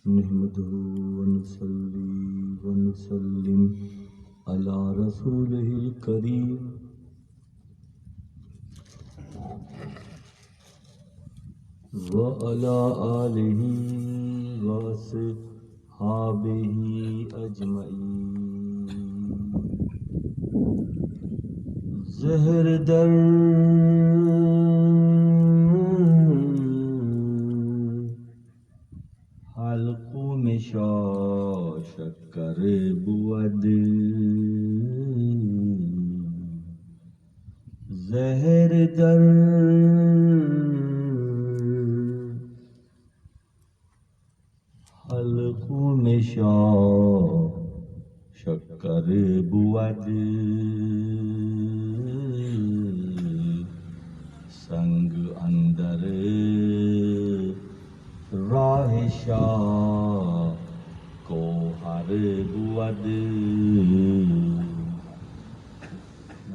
نحمده ونصلي ونسلم على رسوله الكريم وعلى آله وصحبه أجمعين. زہر در حلقوں میں شکر بود، زہر در حلقوں میں شکر بود، سنگ اندر راہ شاہ کو ہر بود،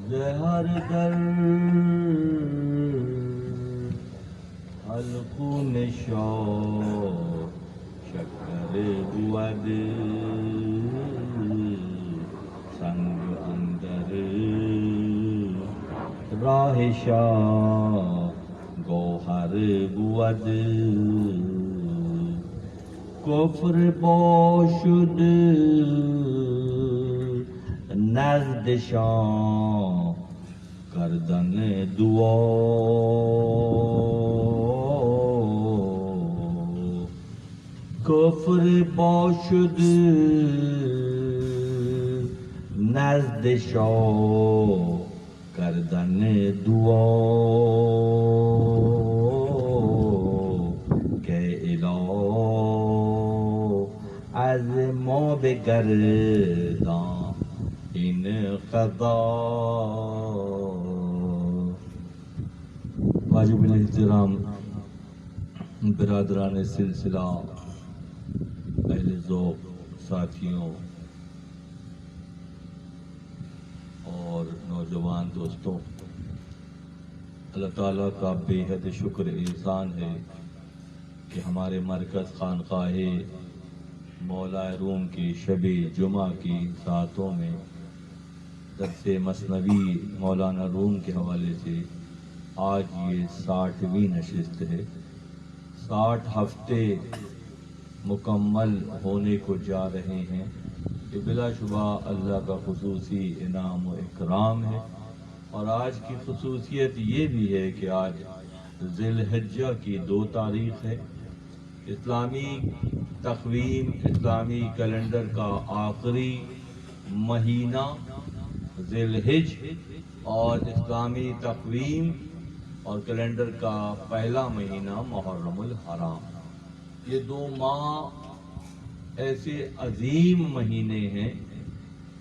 زہر در حلقوں میں شکر بود، سنگ اندر راہ شاہ گوہر بود، کفر باشد نزد شاه کردن دعا، کفر باشد نزد شاه کردن دعا، کہ الہ از ما بگردان این قضا. واجب الاحترام برادران سلسلہ، اہل ذوق، ساتھیوں اور نوجوان دوستوں، اللہ تعالیٰ کا بے حد شکر احسان ہے کہ ہمارے مرکز خانقاہ مولا روم کی شب جمعہ کی ساعتوں میں درس مثنوی مولانا روم کے حوالے سے آج یہ 60ویں نشست ہے. 60 ہفتے مکمل ہونے کو جا رہے ہیں. یہ بلا شبہ اللہ کا خصوصی انعام و اکرام ہے، اور آج کی خصوصیت یہ بھی ہے کہ آج ذی الحجہ کی 2 تاریخ ہے. اسلامی تقویم، اسلامی کیلنڈر کا آخری مہینہ ذی الحج اور اسلامی تقویم اور کیلنڈر کا پہلا مہینہ محرم الحرام. یہ 2 ماہ ایسے عظیم مہینے ہیں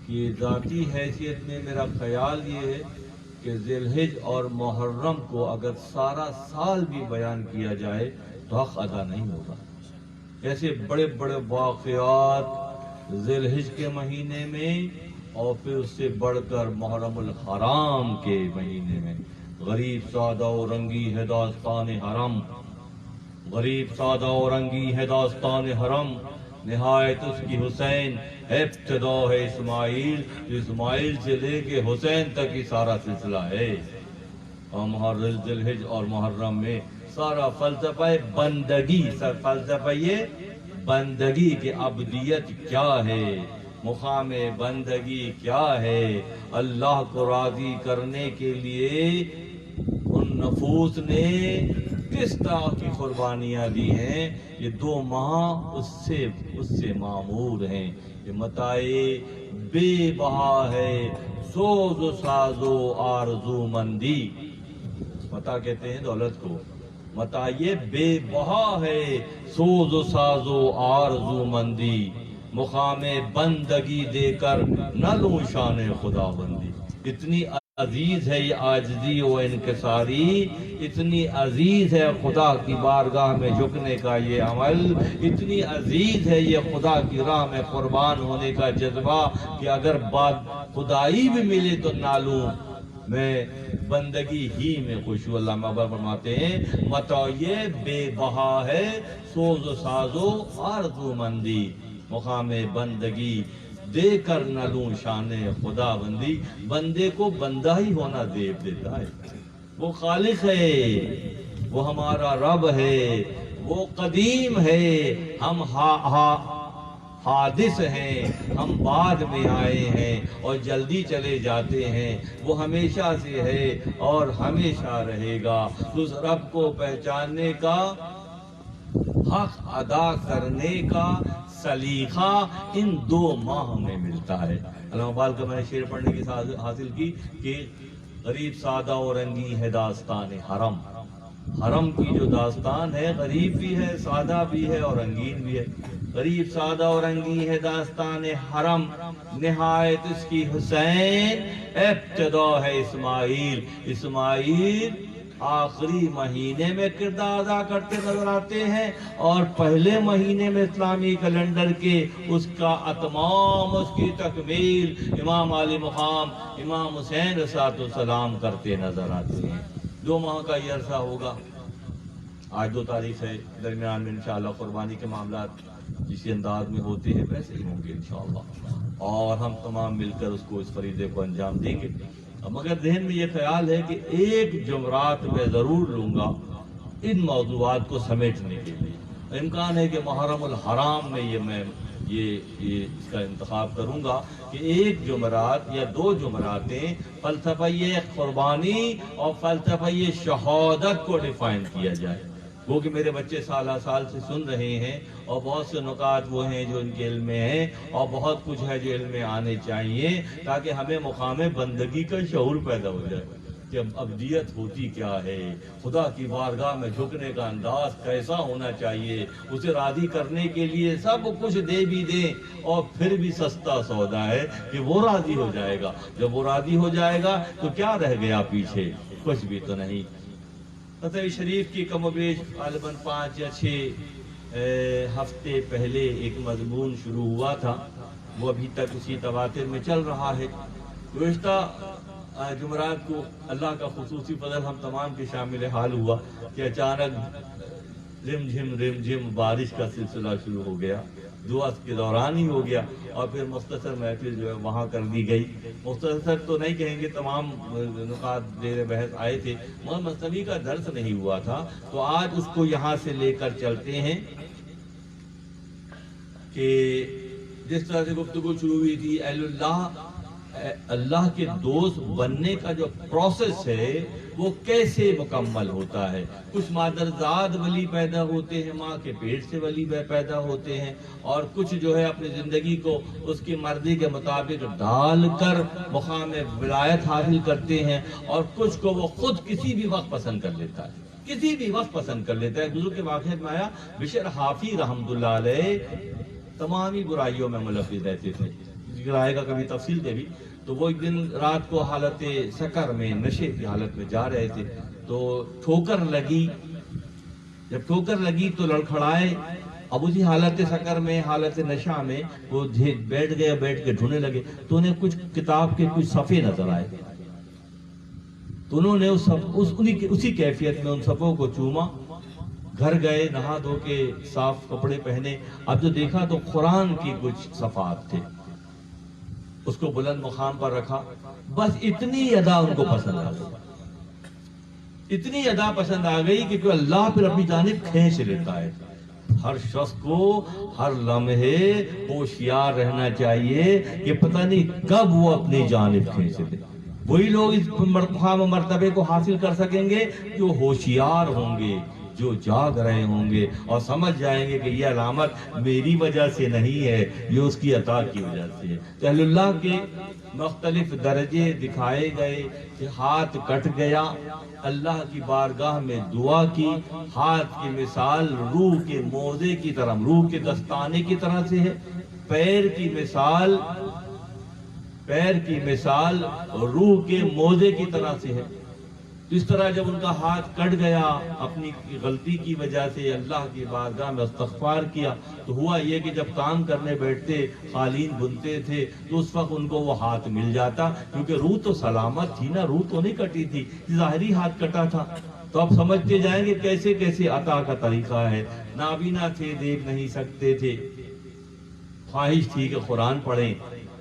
کہ ذاتی حیثیت میں میرا خیال یہ ہے کہ ذی الحج اور محرم کو اگر سارا سال بھی بیان کیا جائے تو حق ادا نہیں ہوگا. ایسے بڑے بڑے واقعات ذی الحج کے مہینے میں اور پھر اس سے بڑھ کر محرم الحرام کے مہینے میں. غریب سادہ و رنگی ہے داستان حرم، غریب سادہ و رنگی ہے داستان حرم، نہایت اس کی حسین، ابتدا ہے اسماعیل، اسماعیل سے لے کے حسین تک ہی سارا سلسلہ ہے. اور محرم ذی الحج اور محرم میں سارا فلسفہ بندگی، فلسفہ یہ بندگی کی عبدیت کیا ہے، مقام بندگی کیا ہے، اللہ کو راضی کرنے کے لیے ان نفوس نے کس طرح کی قربانیاں دی ہیں. یہ 2 ماہ اس سے معمور ہیں. یہ متاع بے بہا ہے، سوز و ساز و آرزو مندی. متاع کہتے ہیں دولت کو، متاع یہ بے بہا ہے، سوز و ساز و آرزو مندی، مقام بندگی دے کر نہ لوں شان خدا بندی. اتنی عزیز ہے یہ عاجزی و انکساری، اتنی عزیز ہے خدا کی بارگاہ میں جھکنے کا یہ عمل، اتنی عزیز ہے یہ خدا کی راہ میں قربان ہونے کا جذبہ کہ اگر بات خدائی بھی ملے تو نہ لوں میں بندگی ہی میں خوش ہوں۔ اللہ مقبول فرماتے ہیں متاع یہ بے بہا ہے سوز و ساز و آرزو مندی، مقام بندگی دے کر نہ لوں شان خدا بندی۔ بندے کو بندہ ہی ہونا دیو دیتا ہے، وہ خالق ہے، وہ ہمارا رب ہے، وہ قدیم ہے، ہم حادث ہیں، ہم بعد میں آئے ہیں اور جلدی چلے جاتے ہیں۔ وہ ہمیشہ سے ہے اور ہمیشہ رہے گا۔ اس رب کو پہچاننے کا، حق ادا کرنے کا سلیقہ ان 2 ماہ میں ملتا ہے۔ علامہ اقبال کا میں نے شعر پڑھنے کی حاصل کی کہ غریب سادہ اور رنگین ہے داستان حرم۔ حرم کی جو داستان ہے غریب بھی ہے، سادہ بھی ہے اور رنگین بھی ہے۔ غریب سادہ اور رنگین ہے داستان حرم، نہایت اس کی حسین ابتدا ہے اسماعیل۔ اسماعیل آخری مہینے میں کردار ادا کرتے نظر آتے ہیں اور پہلے مہینے میں اسلامی کیلنڈر کے اس کا اتمام، اس کی تکمیل امام علی مقام امام حسین علیہ السلام کرتے نظر آتے ہیں۔ 2 ماہ کا یہ عرصہ ہوگا۔ آج 2 تاریخ ہے، درمیان میں انشاءاللہ قربانی کے معاملات جس انداز میں ہوتے ہیں ویسے ہی ہوں گے انشاءاللہ، اور ہم تمام مل کر اس فریضے کو انجام دیں گے۔ مگر ذہن میں یہ خیال ہے کہ 1 جمعرات میں ضرور لوں گا ان موضوعات کو سمیٹنے کے لیے۔ امکان ہے کہ محرم الحرام میں میں اس کا انتخاب کروں گا کہ 1 جمعرات یا 2 جمعراتیں فلسفہ قربانی اور فلسفہ شہادت کو ڈیفائن کیا جائے۔ وہ کہ میرے بچے سالہ سال سے سن رہے ہیں اور بہت سے نکات وہ ہیں جو ان کے علم میں ہیں اور بہت کچھ ہے جو علم میں آنے چاہیے، تاکہ ہمیں مقام بندگی کا شعور پیدا ہو جائے کہ ابدیت ہوتی کیا ہے، خدا کی بارگاہ میں جھکنے کا انداز کیسا ہونا چاہیے، اسے راضی کرنے کے لیے سب کچھ دے بھی دیں اور پھر بھی سستا سودا ہے کہ وہ راضی ہو جائے گا۔ جب وہ راضی ہو جائے گا تو کیا رہ گیا پیچھے؟ کچھ بھی تو نہیں۔ فتح شریف کی کم و بیش غالباً 5 یا 6 ہفتے پہلے ایک مضمون شروع ہوا تھا، وہ ابھی تک اسی تواتر میں چل رہا ہے۔ گزشتہ جمعرات کو اللہ کا خصوصی فضل ہم تمام کے شامل حال ہوا کہ اچانک رم جھم بارش کا سلسلہ شروع ہو گیا، دعا کے دوران ہی ہو گیا، اور پھر مختصر محفل جو ہے وہاں کر دی گئی۔ مختصر تو نہیں کہیں گے، تمام نکات زیر بحث آئے تھے، مگر مثنوی کا درس نہیں ہوا تھا، تو آج اس کو یہاں سے لے کر چلتے ہیں کہ جس طرح سے گفتگو شروع ہوئی تھی اللہ کے دوست بننے کا جو پروسیس ہے وہ کیسے مکمل ہوتا ہے۔ کچھ مادرزاد ولی پیدا ہوتے ہیں، ماں کے پیٹ سے ولی پیدا ہوتے ہیں، اور کچھ جو ہے اپنی زندگی کو اس کی مرضی کے مطابق ڈال کر مقام ولایت حاصل کرتے ہیں، اور کچھ کو وہ خود کسی بھی وقت پسند کر لیتا ہے، کسی بھی وقت پسند کر لیتا ہے۔ بزرگ کے واقعات میں آیا بشر حافی رحمۃ اللہ علیہ تمامی برائیوں میں ملوث رہتے تھے، ذکر آئے گا کبھی تفصیل دے بھی۔ تو وہ ایک دن رات کو حالت سکر میں، نشے کی حالت میں جا رہے تھے، تو ٹھوکر لگی۔ جب ٹھوکر لگی تو لڑکھڑائے، اب اسی حالت سکر میں، حالت نشہ میں وہ بیٹھ گئے، بیٹھ کے ڈھونڈنے لگے تو انہیں کچھ کتاب کے کچھ صفحے نظر آئے، تو انہوں نے اسی کیفیت میں ان صفحوں کو چوما، گھر گئے، نہا دھو کے صاف کپڑے پہنے، اب جو دیکھا تو قرآن کی کچھ صفحات تھے، اس کو بلند مقام پر رکھا۔ بس اتنی ادا ان کو پسند آ گئی، اتنی ادا پسند آ گئی کہ اللہ پھر اپنی جانب کھینچ لیتا ہے۔ ہر شخص کو ہر لمحے ہوشیار رہنا چاہیے کہ پتہ نہیں کب وہ اپنی جانب کھینچ لے۔ وہی لوگ اس مقام و مرتبے کو حاصل کر سکیں گے جو ہوشیار ہوں گے، جو جاگ رہے ہوں گے اور سمجھ جائیں گے کہ یہ علامت میری وجہ سے نہیں ہے، یہ اس کی عطا کی وجہ سے ہے۔ تو اہل اللہ کے مختلف درجے دکھائے گئے کہ ہاتھ کٹ گیا، اللہ کی بارگاہ میں دعا کی، ہاتھ کی مثال روح کے موزے کی طرح، روح کے دستانے کی طرح سے ہے، پیر کی مثال روح کے موزے کی طرح سے ہے۔ تو اس طرح جب ان کا ہاتھ کٹ گیا اپنی غلطی کی وجہ سے، اللہ کی بارگاہ میں استغفار کیا، تو ہوا یہ کہ جب کام کرنے بیٹھتے، قالین بنتے تھے، تو اس وقت ان کو وہ ہاتھ مل جاتا، کیونکہ روح تو سلامت تھی نا، روح تو نہیں کٹی تھی، ظاہری ہاتھ کٹا تھا۔ تو آپ سمجھتے جائیں گے کیسے کیسے عطا کا طریقہ ہے۔ نابینا تھے، دیکھ نہیں سکتے تھے، خواہش تھی کہ قرآن پڑھیں،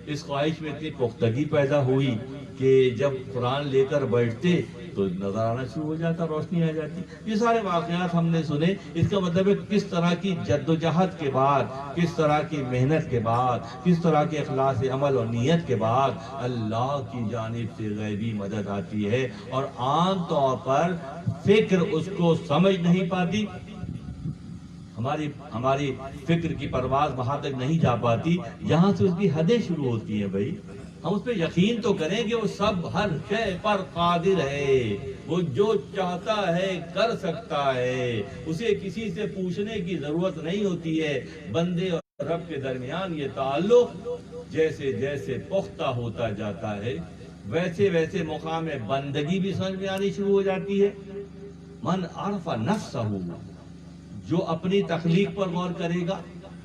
اس خواہش میں اتنی پختگی پیدا ہوئی کہ جب قرآن لے کر بیٹھتے تو نظر آنا شروع ہو جاتا، روشنی آ جاتی۔ یہ سارے واقعات ہم نے سنے۔ اس کا مطلب ہے کس طرح کی جد و جہد کے بعد، کس طرح کی محنت کے بعد، کس طرح کے اخلاص عمل اور نیت کے بعد اللہ کی جانب سے غیبی مدد آتی ہے، اور عام طور پر فکر اس کو سمجھ نہیں پاتی، ہماری فکر کی پرواز وہاں تک نہیں جا پاتی، یہاں سے اس کی حدیں شروع ہوتی ہیں۔ بھائی ہم اس پہ یقین تو کریں کہ وہ سب ہر شے پر قادر ہے، وہ جو چاہتا ہے کر سکتا ہے، اسے کسی سے پوچھنے کی ضرورت نہیں ہوتی ہے۔ بندے اور رب کے درمیان یہ تعلق جیسے جیسے پختہ ہوتا جاتا ہے، ویسے ویسے مقام بندگی بھی سمجھ میں آنی شروع ہو جاتی ہے۔ من عرف نفسہ، جو اپنی تخلیق پر غور کرے گا،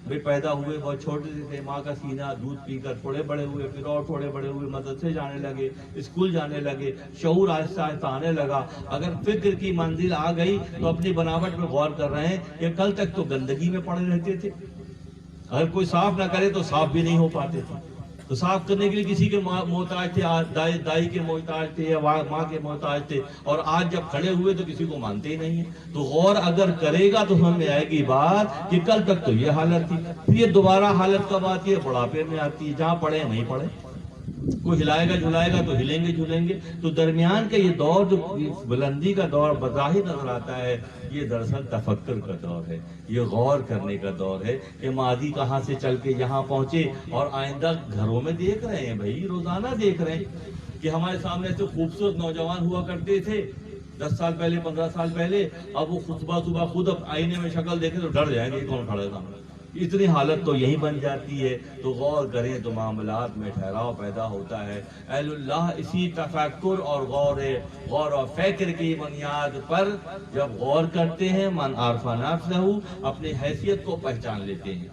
بھئی پیدا ہوئے بہت چھوٹے سے تھے، ماں کا سینہ دودھ پی کر تھوڑے بڑے ہوئے، پھر اور تھوڑے بڑے ہوئے، مدرسے جانے لگے، اسکول جانے لگے، شعور آہستہ آہستہ آنے لگا۔ اگر فکر کی منزل آ گئی تو اپنی بناوٹ میں غور کر رہے ہیں کہ کل تک تو گندگی میں پڑے رہتے تھے، اگر کوئی صاف نہ کرے تو صاف بھی نہیں ہو پاتے تھے، تو صاف کرنے کے لیے کسی کے محتاج تھے، دائی کے محتاج تھے یا ماں کے محتاج تھے، اور آج جب کھڑے ہوئے تو کسی کو مانتے ہی نہیں ہیں۔ تو غور اگر کرے گا تو سمجھ میں آئے گی بات کہ کل تک تو یہ حالت تھی، پھر یہ دوبارہ حالت کب آتی ہے؟ بڑھاپے میں آتی ہے، جہاں پڑے نہیں پڑے، کوئی ہلائے گا جھلائے گا تو ہلیں گے جھولیں گے۔ تو درمیان کا یہ دور جو بلندی کا دور بظاہر نظر آتا ہے، یہ دراصل تفکر کا دور ہے، یہ غور کرنے کا دور ہے کہ ماضی کہاں سے چل کے یہاں پہنچے، اور آئندہ گھروں میں دیکھ رہے ہیں، بھائی روزانہ دیکھ رہے ہیں کہ ہمارے سامنے ایسے خوبصورت نوجوان ہوا کرتے تھے 10 سال پہلے، 15 سال پہلے، اب وہ صبح خود اب آئینے میں شکل دیکھیں تو ڈر جائیں گے کون کھڑا ہے سامنے۔ اتنی حالت تو یہی بن جاتی ہے۔ تو غور کریں تو معاملات میں ٹھہراؤ پیدا ہوتا ہے۔ اہل اللہ اسی تفکر اور غور و فکر کی بنیاد پر جب غور کرتے ہیں، من عرف نفسہ، اپنی حیثیت کو پہچان لیتے ہیں۔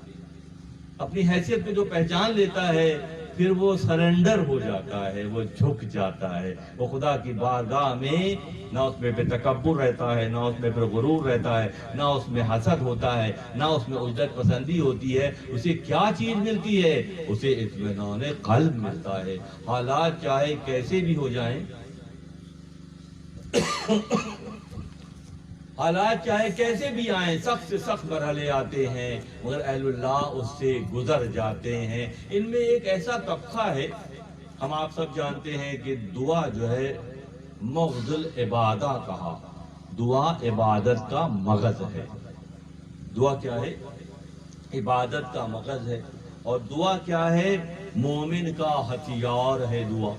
اپنی حیثیت کو جو پہچان لیتا ہے پھر وہ سرنڈر ہو جاتا ہے، وہ جھک جاتا ہے، وہ خدا کی بارگاہ میں نہ اس میں تکبر رہتا ہے، نہ اس میں پھر غرور رہتا ہے، نہ اس میں حسد ہوتا ہے، نہ اس میں عجلت پسندی ہوتی ہے۔ اسے کیا چیز ملتی ہے؟ اسے اطمینان قلب ملتا ہے۔ حالات چاہے کیسے بھی ہو جائیں، حالات چاہے کیسے بھی آئیں، سخت سے سخت مرحلے آتے ہیں، مگر اہل اللہ اس سے گزر جاتے ہیں۔ ان میں ایک ایسا طبقہ ہے، ہم آپ سب جانتے ہیں کہ دعا جو ہے مغز العبادہ کہا، دعا عبادت کا مغز ہے۔ دعا کیا ہے؟ عبادت کا مغز ہے۔ اور دعا کیا ہے؟ مومن کا ہتھیار ہے دعا،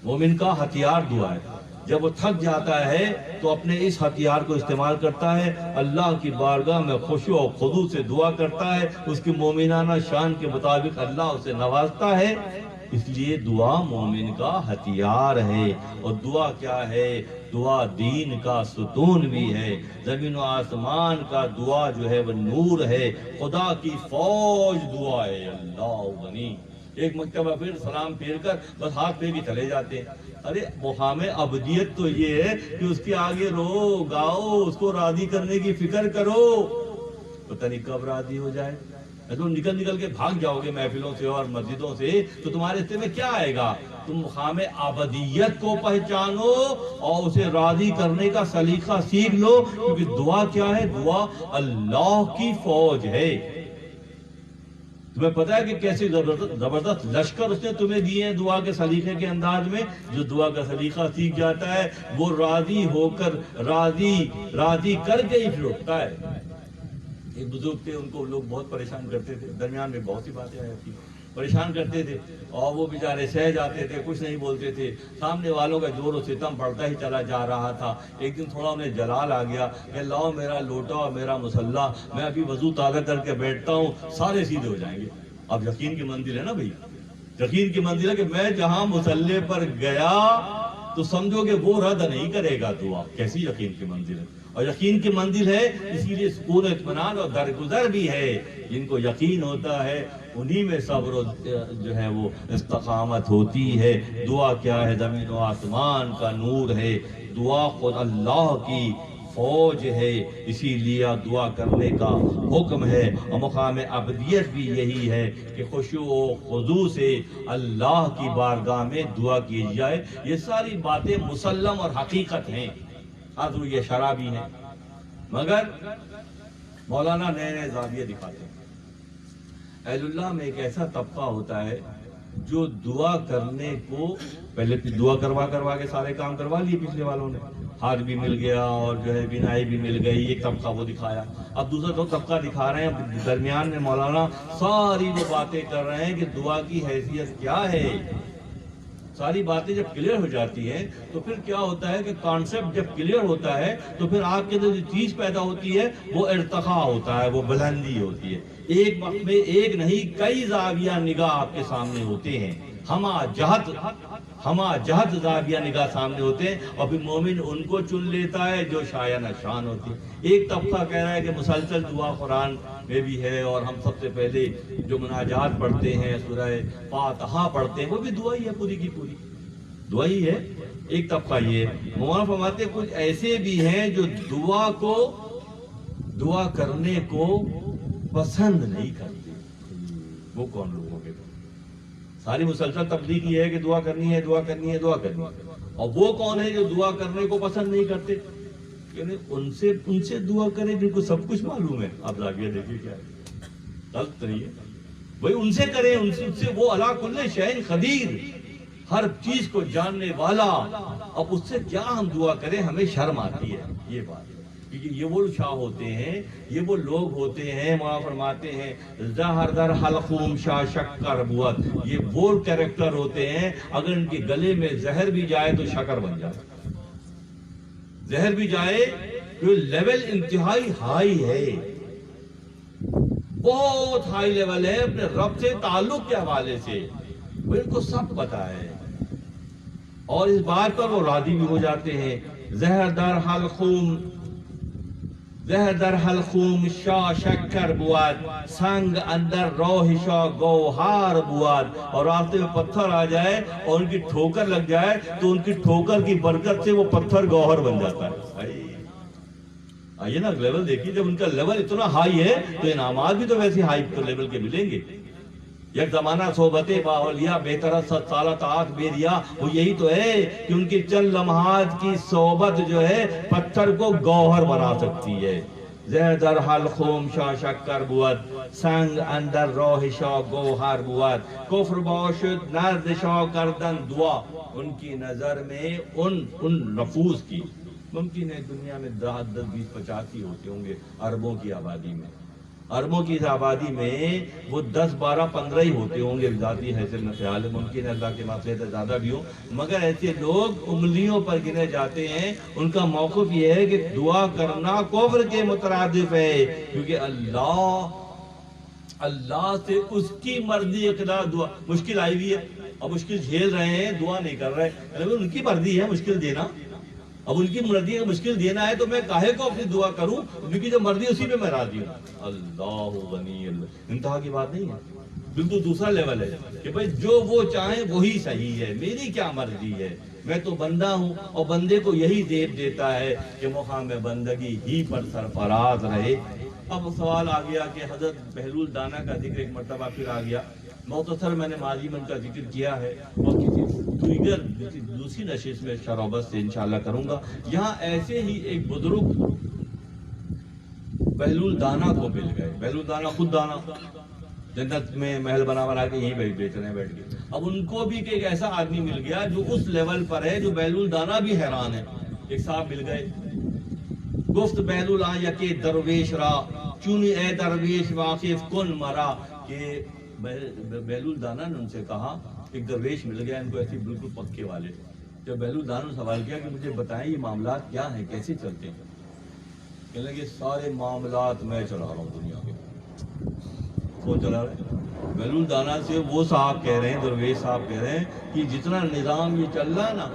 مومن کا ہتھیار دعا ہے۔ جب وہ تھک جاتا ہے تو اپنے اس ہتھیار کو استعمال کرتا ہے، اللہ کی بارگاہ میں خشوع و خضوع سے دعا کرتا ہے، اس کی مومنانہ شان کے مطابق اللہ اسے نوازتا ہے۔ اس لیے دعا مومن کا ہتھیار ہے۔ اور دعا کیا ہے؟ دعا دین کا ستون بھی ہے، زمین و آسمان کا دعا جو ہے وہ نور ہے، خدا کی فوج دعا ہے، اللہ غنی۔ ایک مرتبہ پھر سلام پھیر کر بس ہاتھ پھیر کے چلے جاتے ہیں۔ ارے مقام عبدیت تو یہ ہے کہ اس کے آگے رو گاؤ، اس کو راضی کرنے کی فکر کرو، پتہ نہیں کب راضی ہو جائے۔ تم نکل کے بھاگ جاؤ گے محفلوں سے اور مسجدوں سے تو تمہارے رستے میں کیا آئے گا؟ تم مقام عبدیت کو پہچانو اور اسے راضی کرنے کا سلیقہ سیکھ لو، کیونکہ دعا کیا ہے؟ دعا اللہ کی فوج ہے۔ تمہیں پتا ہے کہ کیسے زبردست لشکر اس نے تمہیں دیے ہیں دعا کے سلیقے کے انداز میں۔ جو دعا کا سلیقہ سیکھ جاتا ہے وہ راضی ہو کر راضی کر کے ہی پھر اٹھتا ہے۔ ایک بزرگ تھے، ان کو لوگ بہت پریشان کرتے تھے، درمیان میں بہت سی باتیں آئی تھی، پریشان کرتے تھے، اور وہ بیچارے سہ جاتے تھے، کچھ نہیں بولتے تھے۔ سامنے والوں کا زور و ستم بڑھتا ہی چلا جا رہا تھا۔ ایک دن تھوڑا انہیں جلال آ گیا کہ لاؤ میرا لوٹا اور میرا مسلح، میں ابھی وضو تازہ کر کے بیٹھتا ہوں، سارے سیدھے ہو جائیں گے۔ اب یقین کی منزل ہے نا بھائی، یقین کی منزل ہے کہ میں جہاں مسلح پر گیا تو سمجھو کہ وہ رد نہیں کرے گا دعا. کیسی یقین کی منزل ہے. اور یقین کی منزل ہے اسی لیے سکون و اطمینان اور درگزر بھی ہے. جن کو یقین ہوتا ہے انہی میں صبر و جو ہے وہ استقامت ہوتی ہے. دعا کیا ہے؟ زمین و آسمان کا نور ہے. دعا خود اللہ کی فوج ہے. اسی لیے دعا کرنے کا حکم ہے. اور مقام عبدیت بھی یہی ہے کہ خشوع و خضوع سے اللہ کی بارگاہ میں دعا کی جائے. یہ ساری باتیں مسلم اور حقیقت ہیں. حضر یہ شرابی ہیں مگر مولانا نئے نئے زاویے دکھاتے ہیں. اہل اللہ میں ایک ایسا طبقہ ہوتا ہے جو دعا کرنے کو پہلے دعا کروا کے سارے کام کروا لیے پچھلے والوں نے. ہاتھ بھی مل گیا اور جو ہے بینائی بھی مل گئی. ایک طبقہ وہ دکھایا. اب دوسرا طبقہ دکھا رہے ہیں. درمیان میں مولانا ساری وہ باتیں کر رہے ہیں کہ دعا کی حیثیت کیا ہے. ساری باتیں جب کلیئر ہو جاتی ہیں تو پھر کیا ہوتا ہے کہ کانسیپٹ جب کلیئر ہوتا ہے تو پھر آپ کے اندر جو چیز پیدا ہوتی ہے وہ ارتقاء ہوتا ہے, وہ بلندی ہوتی ہے. ایک وقت میں ایک نہیں کئی زاویہ نگاہ آپ کے سامنے ہوتے ہیں. ہما جہت زاویہ نگاہ سامنے ہوتے ہیں اور پھر مومن ان کو چن لیتا ہے جو شایع نشان ہوتی ہے. ایک طبقہ کہہ رہا ہے کہ مسلسل دعا قرآن میں بھی ہے اور ہم سب سے پہلے جو مناجات پڑھتے ہیں سورہ فاتحہ پڑھتے ہیں وہ بھی دعا ہی ہے, پوری کی پوری دعا ہی ہے. ایک طبقہ یہ مولانا فرماتے ہیں کچھ ایسے بھی ہیں جو دعا کرنے کو پسند نہیں کرتے. وہ کون لوگ ہو گئے؟ ساری مسلسل تبلیغ یہ ہے کہ دعا کرنی ہے, دعا کرنی ہے, دعا کرنی ہے. اور وہ کون ہے جو دعا کرنے کو پسند نہیں کرتے؟ یعنی ان سے دعا کریں جن کو سب کچھ معلوم ہے. آپ زاویہ دیکھیے کیا ہے, غلط نہیں ہے بھائی. ان سے کریں, ان سے وہ علی کل شیء قدیر, ہر چیز کو جاننے والا. اب اس سے کیا ہم دعا کریں؟ ہمیں شرم آتی ہے. یہ بات ہے کیونکہ یہ وہ شاہ ہوتے ہیں, یہ وہ لوگ ہوتے ہیں. وہاں فرماتے ہیں زہر در حلقوم شاہ شکر بوت. یہ وہ کریکٹر ہوتے ہیں اگر ان کے گلے میں زہر بھی جائے تو شکر بن جائے. زہر بھی جائے تو لیول انتہائی ہائی ہے, بہت ہائی لیول ہے اپنے رب سے تعلق کے حوالے سے. وہ ان کو سب پتا ہے اور اس بات پر وہ راضی بھی ہو جاتے ہیں. زہر در حلقوم شاہ شکر بواد, سنگ اندر روح شاہ گوہار بواد. اور راستے میں پتھر آ جائے اور ان کی ٹھوکر لگ جائے تو ان کی ٹھوکر کی برکت سے وہ پتھر گوہر بن جاتا ہے. آئیے نا لیول دیکھیے, جب ان کا لیول اتنا ہائی ہے تو انعامات بھی تو ویسے ہائی لیول کے ملیں گے. یک زمانہ صحبت باولیاء بہتر 7 سالہ طاعت بیریا, وہ یہی تو ہے کہ ان کی چند لمحات کی صحبت جو ہے پتھر کو گوہر بنا سکتی ہے. زہر در حلقوم شاہ شکر بود, سنگ اندر روح شاہ گوہر بود. کفر باشد نرد شاہ کردن دعا. ان کی نظر میں ان لفوظ کی ممکن ہے دنیا میں 10, 20, 50 ہی ہوتے ہوں گے اربوں کی آبادی میں. اربوں کی آبادی میں وہ 10, 12, 15 ہی ہوتے ہوں گے. ذاتی حیثیت میں خیال ہے ممکن ہے اللہ کے معصیت زیادہ بھی ہوں, مگر ایسے لوگ انگلیوں پر گنے جاتے ہیں. ان کا موقف یہ ہے کہ دعا کرنا کفر کے مترادف ہے, کیونکہ اللہ سے اس کی مرضی اقتضا دعا. مشکل آئی ہوئی ہے اور مشکل جھیل رہے ہیں, دعا نہیں کر رہے, ان کی مرضی ہے مشکل دینا. اب ان کی مرضی مشکل دینا ہے تو میں کاہے کو اپنی دعا کروں, کیونکہ جو مرضی اسی پہ میں راضی ہوں. اللہ غنی, انتہا کی بات نہیں ہے, بالکل دوسرا لیول ہے کہ بھائی جو وہ چاہیں وہی صحیح ہے, میری کیا مرضی ہے, میں تو بندہ ہوں. اور بندے کو یہی زیب دیتا ہے کہ مقام بندگی ہی پر سرفراز رہے. اب سوال آ گیا کہ حضرت بہلول دانا کا ذکر ایک مرتبہ پھر آ گیا. مختصر میں نے ماضی میں ان کا ذکر کیا ہے اور کسی دوسری نشست میں شرابت سے انشاءاللہ کروں گا. یہاں ایسے ہی ایک بزرگ بہلول دانا کو مل گئے. بہلول دانا خود دانا, جنت میں محل بنا کے یہیں بیچ رہے ہیں بیٹھ کے. اب ان کو بھی کہ ایک ایسا آدمی مل گیا جو اس لیول پر ہے جو بہلول دانا بھی حیران ہے. ایک صاحب مل گئے, گفت بہلول آیا کہ درویش را چونی اے درویش واقف کن مرا. کہ بہلول دانا نے ان سے کہا, ایک درویش مل گیا ان کو ایسے بالکل پکے والے. جب بہلول دانا نے سوال کیا کہ مجھے بتائیں یہ معاملات کیا ہیں, کیسے چلتے ہیں؟ کہنے لگے سارے معاملات میں چلا رہا ہوں دنیا کے. کون چلا رہا ہے؟ بہلول دانا سے وہ صاحب کہہ رہے ہیں, درویش صاحب کہہ رہے ہیں کہ جتنا نظام یہ چل رہا ہے نا,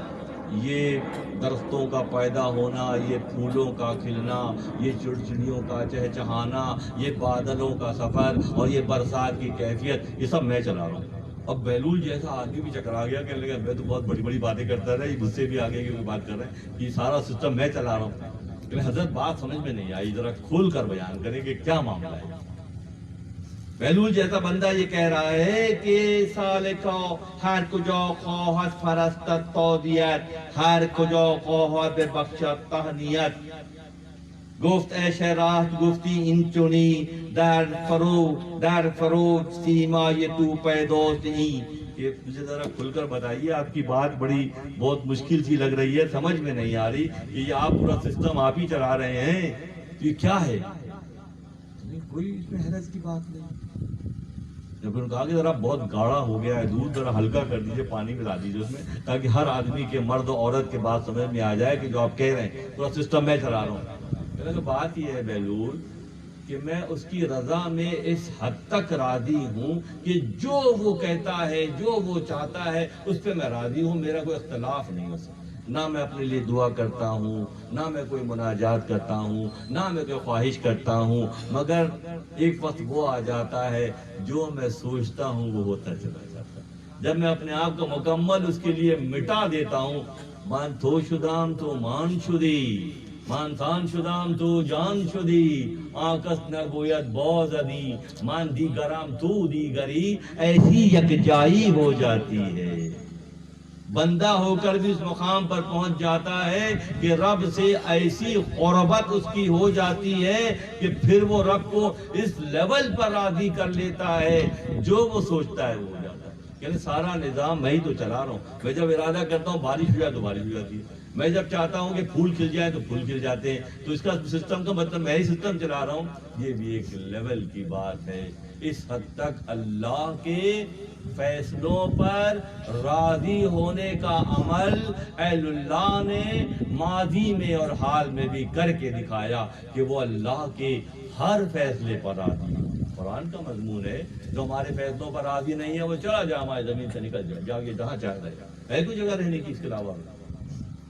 یہ درختوں کا پیدا ہونا، یہ پھولوں کا کھلنا، یہ چڑچڑیوں کا چہچہانا، یہ بادلوں کا سفر اور یہ برسات کی کیفیت، یہ سب میں چلا رہا ہوں۔ اب بیلول جیسا آدمی بھی چکرا گیا کہ لگا میں تو بہت بڑی بڑی باتیں کرتا رہا، مجھ سے بھی آگے کی بات کر رہے ہیں، یہ سارا سسٹم میں چلا رہا ہوں۔ لیکن حضرت بات سمجھ میں نہیں آئی، ذرا کھول کر بیان کریں کہ کیا معاملہ ہے۔ بیلول جیسا بندہ یہ کہہ رہا ہے کہ سالکا ہر کجا خواہد فرستد تودیت، ہر کجا خواہد ببخشد تہنیت، گفت اے شہراست گفتی این چنی، در فروغ سیمای تو پیداست این۔ یہ مجھے ذرا کھل کر بتائیے، آپ کی بات بہت مشکل سی لگ رہی ہے، سمجھ میں نہیں آ رہی کہ یہ آپ پورا سسٹم آپ ہی چلا رہے ہیں، تو یہ کیا ہے؟ کوئی اس میں حیرت کی بات نہیں۔ جب انہوں نے کہا کہ ذرا بہت گاڑھا ہو گیا ہے دودھ، ذرا ہلکا کر دیجئے، پانی ملا دیجئے اس میں، تاکہ ہر آدمی کے مرد و عورت کے بات سمجھ میں آ جائے کہ جو آپ کہہ رہے ہیں پورا سسٹم میں چلا رہا ہوں۔ کہ بات یہ ہے بیلول کہ میں اس کی رضا میں اس حد تک راضی ہوں کہ جو وہ کہتا ہے، جو وہ چاہتا ہے، اس پہ میں راضی ہوں، میرا کوئی اختلاف نہیں ہو سکتا۔ نہ میں اپنے لیے دعا کرتا ہوں، نہ میں کوئی مناجات کرتا ہوں، نہ میں کوئی خواہش کرتا ہوں، مگر ایک وقت وہ آ جاتا ہے جو میں سوچتا ہوں وہ ہوتا چلا جاتا ہے۔ جب میں اپنے آپ کو مکمل اس کے لیے مٹا دیتا ہوں، مان تو شدام تو مان شدی، مان تان شدام تو جان شدی، آکس نگوید بازدی، مان دیگرام تو دیگری، ایسی یکجائی ہو جاتی ہے۔ بندہ ہو کر بھی اس مقام پر پہنچ جاتا ہے کہ رب سے ایسی قربت اس کی ہو جاتی ہے کہ پھر وہ رب کو اس لیول پر راضی کر لیتا ہے جو وہ سوچتا ہے وہ ہو جاتا ہے۔ یعنی سارا نظام میں ہی تو چلا رہا ہوں، میں جب ارادہ کرتا ہوں بارش ہو جائے تو بارش ہو جاتی ہے، میں جب چاہتا ہوں کہ پھول کھل جائے تو پھول کھل جاتے ہیں، تو اس کا سسٹم کا مطلب میں ہی سسٹم چلا رہا ہوں۔ یہ بھی ایک لیول کی بات ہے۔ اس حد تک اللہ کے فیصلوں پر راضی ہونے کا عمل اہل اللہ نے ماضی میں اور حال میں بھی کر کے دکھایا کہ وہ اللہ کے ہر فیصلے پر راضی ہے۔ قرآن کا مضمون ہے جو ہمارے فیصلوں پر راضی نہیں ہے وہ چلا جائے، ہماری زمین سے نکل جائے، جاگے جہاں چاہتا ہے کوئی جگہ رہنے کی، اس کے علاوہ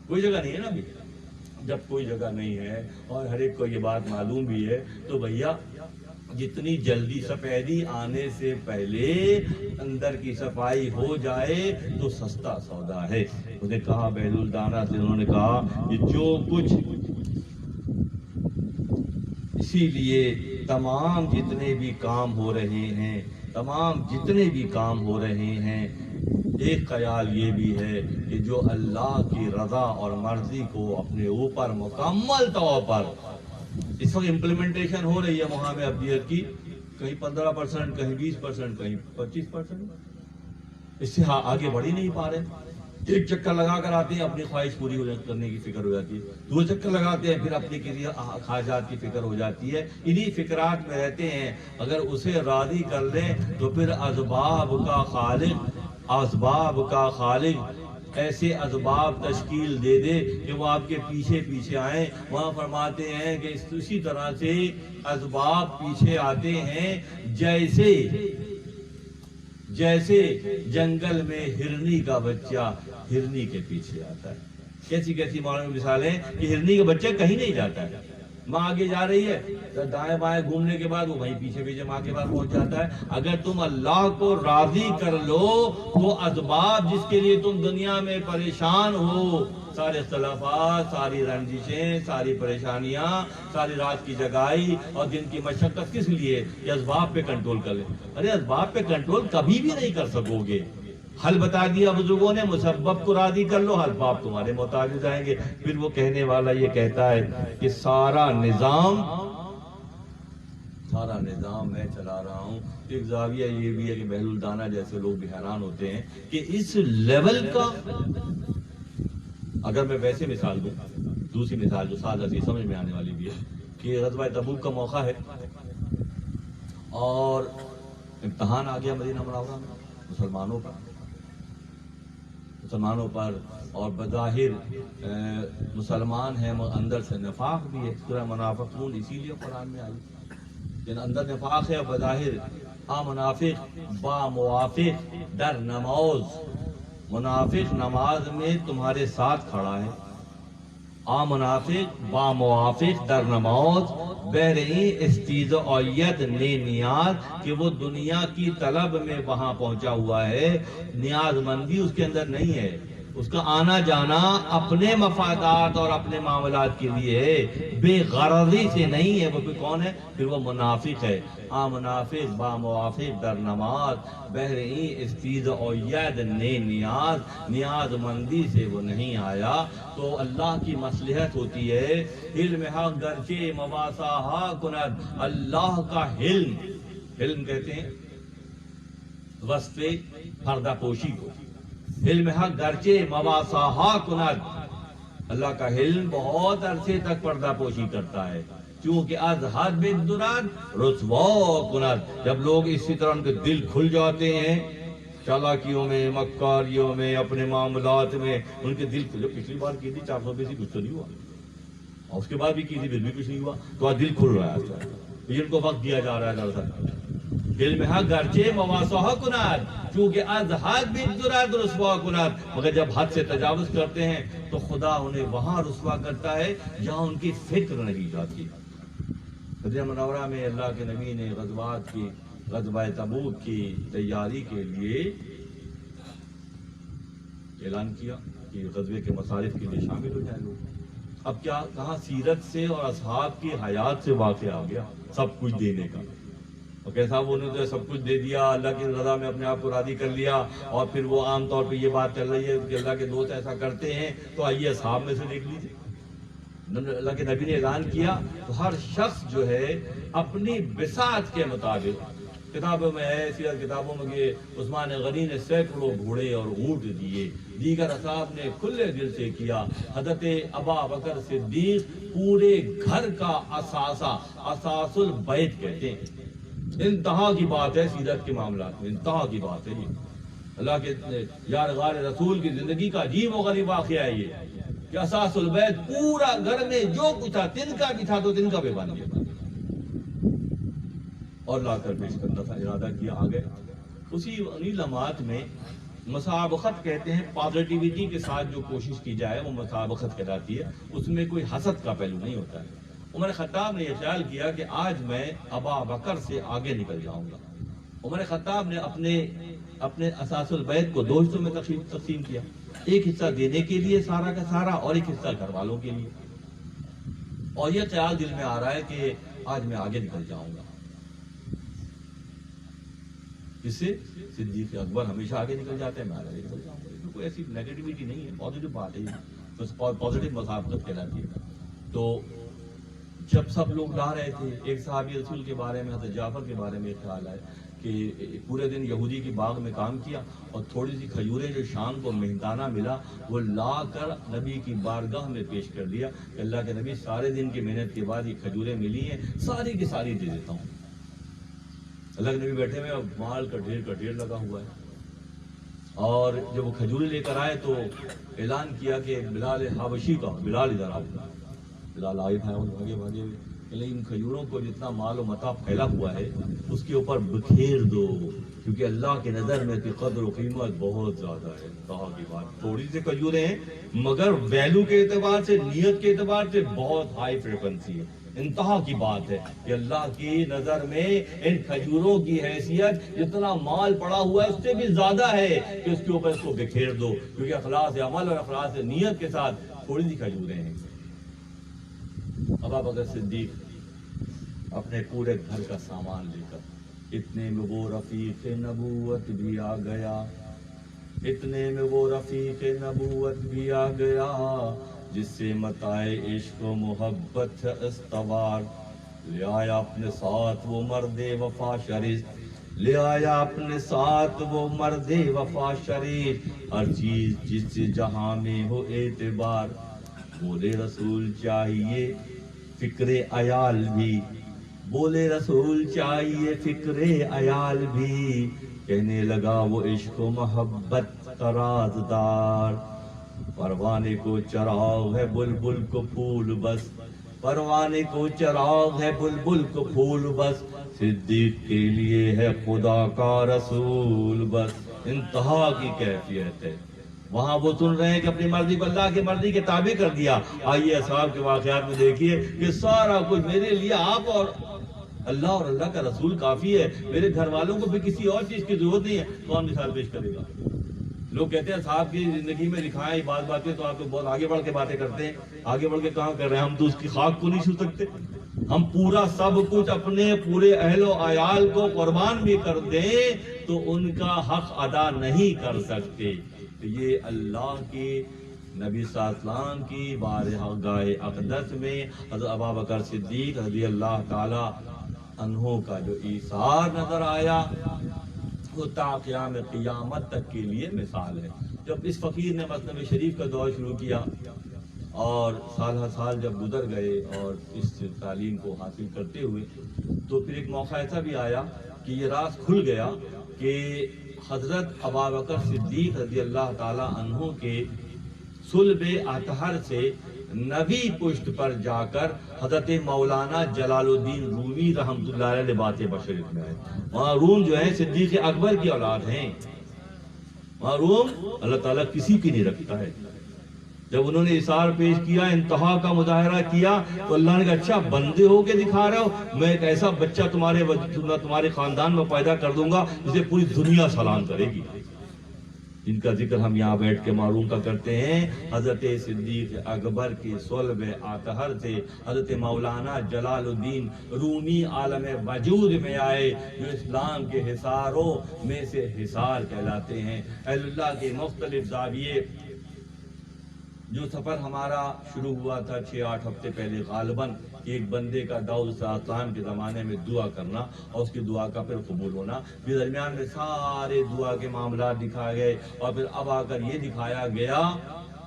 کوئی جگہ نہیں ہے نا بھی۔ جب کوئی جگہ نہیں ہے اور ہر ایک کو یہ بات معلوم بھی ہے تو بھیا جتنی جلدی سفیدی آنے سے پہلے اندر کی صفائی ہو جائے تو سستا سودا ہے۔ انہوں نے کہا بیلول دانا سے، انہوں نے کہا کہ جو کچھ، اسی لیے تمام جتنے بھی کام ہو رہے ہیں، تمام جتنے بھی کام ہو رہے ہیں، ایک خیال یہ بھی ہے کہ جو اللہ کی رضا اور مرضی کو اپنے اوپر مکمل طور پر اس وقت امپلیمنٹیشن ہو رہی ہے وہاں میں ابدیت کی، کہیں 15%، کہیں 20%، کہیں 25%، اس سے آگے بڑھ ہی نہیں پا رہے۔ ایک چکر لگا کر آتے ہیں اپنی خواہش پوری کرنے کی فکر ہو جاتی ہے، دو چکر لگاتے ہیں پھر اپنی کسی خواہشات کی فکر ہو جاتی ہے، انہی فکرات میں رہتے ہیں۔ اگر اسے راضی کر لیں تو پھر اسباب کا خالق ایسے اسباب تشکیل دے دے کہ وہ آپ کے پیچھے پیچھے آئیں۔ وہاں فرماتے ہیں کہ اسی طرح سے اسباب پیچھے آتے ہیں جیسے جنگل میں ہرنی کا بچہ ہرنی کے پیچھے آتا ہے۔ کیسی کیسی معلوم مثالیں کہ ہرنی کا بچہ کہیں نہیں جاتا ہے، ماں آگے جا رہی ہے، دائیں بائیں گھومنے کے بعد وہ وہیں پیچھے پیچھے ماں کے پاس پہنچ جاتا ہے۔ اگر تم اللہ کو راضی کر لو تو اسباب جس کے لیے تم دنیا میں پریشان ہو، سارے اختلافات، ساری رنجشیں، ساری پریشانیاں، ساری رات کی جگائی اور دن کی مشقت کس لیے؟ یہ اسباب پہ کنٹرول کر لیں۔ ارے اسباب پہ کنٹرول کبھی بھی نہیں کر سکو گے۔ حل بتا دیا بزرگوں نے، مسبب کو راضی کر لو، اسباب تمہارے محتاج ہو جائیں گے۔ پھر وہ کہنے والا یہ کہتا ہے کہ سارا نظام میں چلا رہا ہوں۔ ایک زاویہ یہ بھی ہے کہ بیلول دانا جیسے لوگ بھی حیران ہوتے ہیں کہ اس لیول کا، اگر میں ویسے مثال دوں، دوسری مثال جو سادہ سی سمجھ میں آنے والی بھی ہے کہ غزوہ تبوک کا موقع ہے اور امتحان آ گیا مدینہ منورہ میں مسلمانوں پر، اور بظاہر مسلمان ہیں اندر سے نفاق بھی ہے، سورہ منافقون اسی لیے قرآن میں آئی، لیکن اندر نفاق ہے اور بظاہر منافق با موافق در نماز منافق نماز میں تمہارے ساتھ کھڑا ہے، منافق با موافق در نماز بہرئی استیز اویت نے نیاز، کہ وہ دنیا کی طلب میں وہاں پہنچا ہوا ہے، نیاز مندی اس کے اندر نہیں ہے، اس کا آنا جانا اپنے مفادات اور اپنے معاملات کے لیے ہے، بے غرضی سے نہیں ہے۔ وہ پھر کون ہے؟ پھر وہ منافق ہے۔ منافق با موافق در نماز بہرئی استیز اوید نے نیاز، نیاز مندی سے وہ نہیں آیا۔ تو اللہ کی مصلحت ہوتی ہے، علم حق گرچہ مواسا ہا کند، اللہ کا علم، علم کہتے ہیں وصف پردہ پوشی کو، علم حق گرچہ مواسا ہا کند، اللہ کا علم بہت عرصے تک پردہ پوشی کرتا ہے، کیونکہ از حد بدرد رسوا کند، جب لوگ اسی طرح ان کے دل کھل جاتے ہیں چالاکیوں میں، مکاریوں میں، اپنے معاملات میں، ان کے دل کھل، پچھلی بار کی تھی 400 بیسی کچھ تو نہیں ہوا، اور اس کے بعد بھی کی تھی پھر بھی کچھ نہیں ہوا، تو آج دل کھل رہا ہے، ان کو وقت دیا جا رہا ہے دراصل۔ علم حق گرچہ مواسا کند، چونکہ از حد بدرد رسوا کند، مگر جب حد سے تجاوز کرتے ہیں تو خدا انہیں وہاں رسوا کرتا ہے جہاں ان کی فکر نہیں جاتی۔ مدینہ منورہ میں اللہ کے نبی نے غزوات کی، غزوہ تبوک کی تیاری کے لیے اعلان کیا کہ غزوے کے مصارف کے لیے شامل ہو جائیں لوگ۔ اب کیا کہاں سیرت سے اور اصحاب کی حیات سے واقع آ گیا سب کچھ دینے کا، اور کیسا وہ نے تو سب کچھ دے دیا، اللہ کی رضا میں اپنے آپ کو راضی کر لیا، اور پھر وہ عام طور پہ یہ بات چل رہی ہے کہ اللہ کے دوست ایسا کرتے ہیں، تو آئیے اصحاب میں سے دیکھ لیجیے۔ اللہ کے نبی نے اعلان کیا تو ہر شخص جو ہے اپنی بساط کے مطابق، کتابوں میں ہے، سیرت کتابوں میں کہ عثمان غنی نے سینکڑوں گھوڑے اور اونٹ دیے، دیگر اصحاب نے کھلے دل سے کیا، حضرت ابا بکر صدیق پورے گھر کا اثاثہ، اساس البیت کہتے ہیں، انتہا کی بات ہے سیرت کے معاملات میں، انتہا کی بات ہے یہ، اللہ کے یار غار رسول کی زندگی کا عجیب و غریب واقعہ ہے یہ، کہ اساس البیت پورا گھر میں جو کچھ تھا، تن کا بھی تھا تو تن کا بھی بن گیا، اور لا کر پیش کرنا تھا، ارادہ کیا آگے۔ اسی انہی لمحات میں مسابقت کہتے ہیں، پازیٹیوٹی کے ساتھ جو کوشش کی جائے وہ مسابقت کہلاتی ہے، اس میں کوئی حسد کا پہلو نہیں ہوتا ہے۔ عمر خطاب نے یہ خیال کیا کہ آج میں ابا بکر سے آگے نکل جاؤں گا۔ عمر خطاب نے اپنے اساس البیت کو دو حصوں میں تقسیم کیا، ایک حصہ دینے کے لیے سارا کا سارا، اور ایک حصہ گھر والوں کے لیے، اور یہ خیال دل میں آ رہا ہے کہ آج میں آگے نکل جاؤں گا۔ جس سے صدیق اکبر ہمیشہ آگے نکل جاتے ہیں، میں آگے نکل جاؤں گا، کوئی ایسی نیگیٹیوٹی نہیں ہے، پازیٹیو بات ہے، پازیٹیو مسابقت کہلاتی ہے۔ تو جب سب لوگ لا رہے تھے، ایک صحابی رسول کے بارے میں، حضرت جعفر کے بارے میں خیال آئے کہ پورے دن یہودی کی باغ میں کام کیا، اور تھوڑی سی کھجوریں جو شام کو مہنگانہ ملا وہ لا کر نبی کی بارگاہ میں پیش کر دیا کہ اللہ کے نبی، سارے دن کی محنت کے بعد یہ کھجوریں ملی ہیں، ساری کی ساری دے دیتا ہوں۔ اللہ کے نبی بیٹھے ہوئے، مال کا ڈھیر لگا ہوا ہے، اور جب وہ کھجوریں لے کر آئے تو اعلان کیا کہ بلال حبشی کا، بلال ادھر آؤ۔ بلال آئے تھے، بھاگے ہوئے، لیکن کھجوروں کو جتنا مال و متاع پھیلا ہوا ہے اس کے اوپر بکھیر دو، کیونکہ اللہ کے نظر میں کی قدر و قیمت بہت زیادہ ہے۔ کہا کی بات، تھوڑی سی کھجوریں ہیں مگر ویلو کے اعتبار سے، نیت کے اعتبار سے بہت ہائی فریکوینسی ہے، انتہا کی بات ہے کہ اللہ کی نظر میں ان کھجوروں کی حیثیت جتنا مال پڑا ہوا ہے اس سے بھی زیادہ ہے کہ اس کے اوپر اس کو بکھیر دو، کیونکہ اخلاص عمل اور اخلاص نیت کے ساتھ تھوڑی سی کھجوریں ہیں۔ ابا بکر صدیق اپنے پورے گھر کا سامان لے کر، اتنے میں وہ رفیق نبوت بھی آ گیا، اتنے میں وہ رفیق نبوت بھی آ گیا، جس سے متاع عشق و محبت استوار، لے آیا اپنے ساتھ وہ مرد وفا شریف، لے آیا اپنے ساتھ وہ مرد وفا شریف، ہر چیز جس سے جہاں میں ہو اعتبار، بولے رسول چاہیے فکر عیال بھی، بولے رسول چاہیے فکر عیال بھی، کہنے لگا وہ عشق و محبت کا رازدار، پروانے کو چراغ ہے بلبل کو پھول بس، پروانے کو چراغ ہے بلبل کو پھول بس، صدیق کے لیے ہے خدا کا رسول بس۔ انتہا کی کیفیت ہے، وہاں وہ سن رہے ہیں کہ اپنی مرضی کو اللہ کی مرضی کے تابع کر دیا. آئیے اصحاب کے واقعات میں دیکھیے کہ سارا کچھ میرے لیے آپ اور اللہ کا رسول کافی ہے, میرے گھر والوں کو بھی کسی اور چیز کی ضرورت نہیں ہے. کون مثال پیش کرے گا؟ لوگ کہتے ہیں صاحب کی زندگی میں لکھا ہے بات باتیں تو آپ کو بہت آگے بڑھ کے باتیں کرتے ہیں. آگے بڑھ کے کہاں کر رہے ہیں؟ ہم تو اس کی خاک کو نہیں چھو سکتے. ہم پورا سب کچھ اپنے پورے اہل و عیال کو قربان بھی کر دیں تو ان کا حق ادا نہیں کر سکتے. یہ اللہ کے نبی صلی اللہ علیہ وسلم کی بارگاہ اقدس میں حضرت ابوبکر صدیق رضی اللہ تعالی عنہ کا جو ایثار نظر آیا وہ تا قیام قیامت تک کے لیے مثال ہے. جب اس فقیر نے مثنوی شریف کا دور شروع کیا اور سال ہر سال جب گزر گئے اور اس تعلیم کو حاصل کرتے ہوئے, تو پھر ایک موقع ایسا بھی آیا کہ یہ راز کھل گیا کہ حضرت ابوبکر صدیق رضی اللہ تعالی عنہ کے صلب اطہر سے نبی پشت پر جا کر حضرت مولانا جلال الدین رومی رحمۃ اللہ علیہ لباس بشریت میں آئے. وہاں روم جو ہے صدیق اکبر کی اولاد ہیں. وہاں روم اللہ تعالیٰ کسی کی نہیں رکھتا ہے. جب انہوں نے اثار پیش کیا, انتہا کا مظاہرہ کیا, تو اللہ نے کہا اچھا بندے ہو کے دکھا رہے ہو, میں ایک ایسا بچہ تمہارے خاندان میں پیدا کر دوں گا جسے پوری دنیا سلام کرے گی. جن کا ذکر ہم یہاں بیٹھ کے معلوم کا کرتے ہیں, حضرت صدیق اکبر کے صلب اطہر سے حضرت مولانا جلال الدین رومی عالم وجود میں آئے, جو اسلام کے حصاروں میں سے حصار کہلاتے ہیں. اہل اللہ کے مختلف زاویے. جو سفر ہمارا شروع ہوا تھا 6-8 ہفتے پہلے غالباً, ایک بندے کا داؤد علیہ السلام کے زمانے میں دعا کرنا اور اس کی دعا کا پھر قبول ہونا, پھر درمیان میں سارے دعا کے معاملات دکھائے گئے, اور پھر اب آ کر یہ دکھایا گیا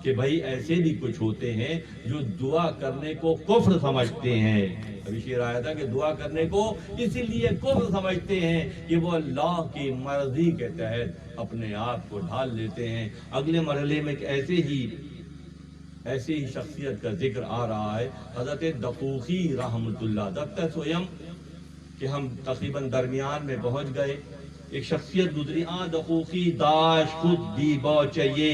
کہ بھائی ایسے بھی کچھ ہوتے ہیں جو دعا کرنے کو کفر سمجھتے ہیں. ابھی شعر آیا تھا کہ دعا کرنے کو اسی لیے کفر سمجھتے ہیں کہ وہ اللہ کی مرضی کے تحت اپنے آپ کو ڈھال لیتے ہیں. اگلے مرحلے میں ایسی ہی شخصیت کا ذکر آ رہا ہے, حضرت دقوقی رحمۃ اللہ. دقت سویم کہ ہم تقریباً درمیان میں پہنچ گئے. ایک شخصیت گزری, دقوقی داش خود دی بوچیے,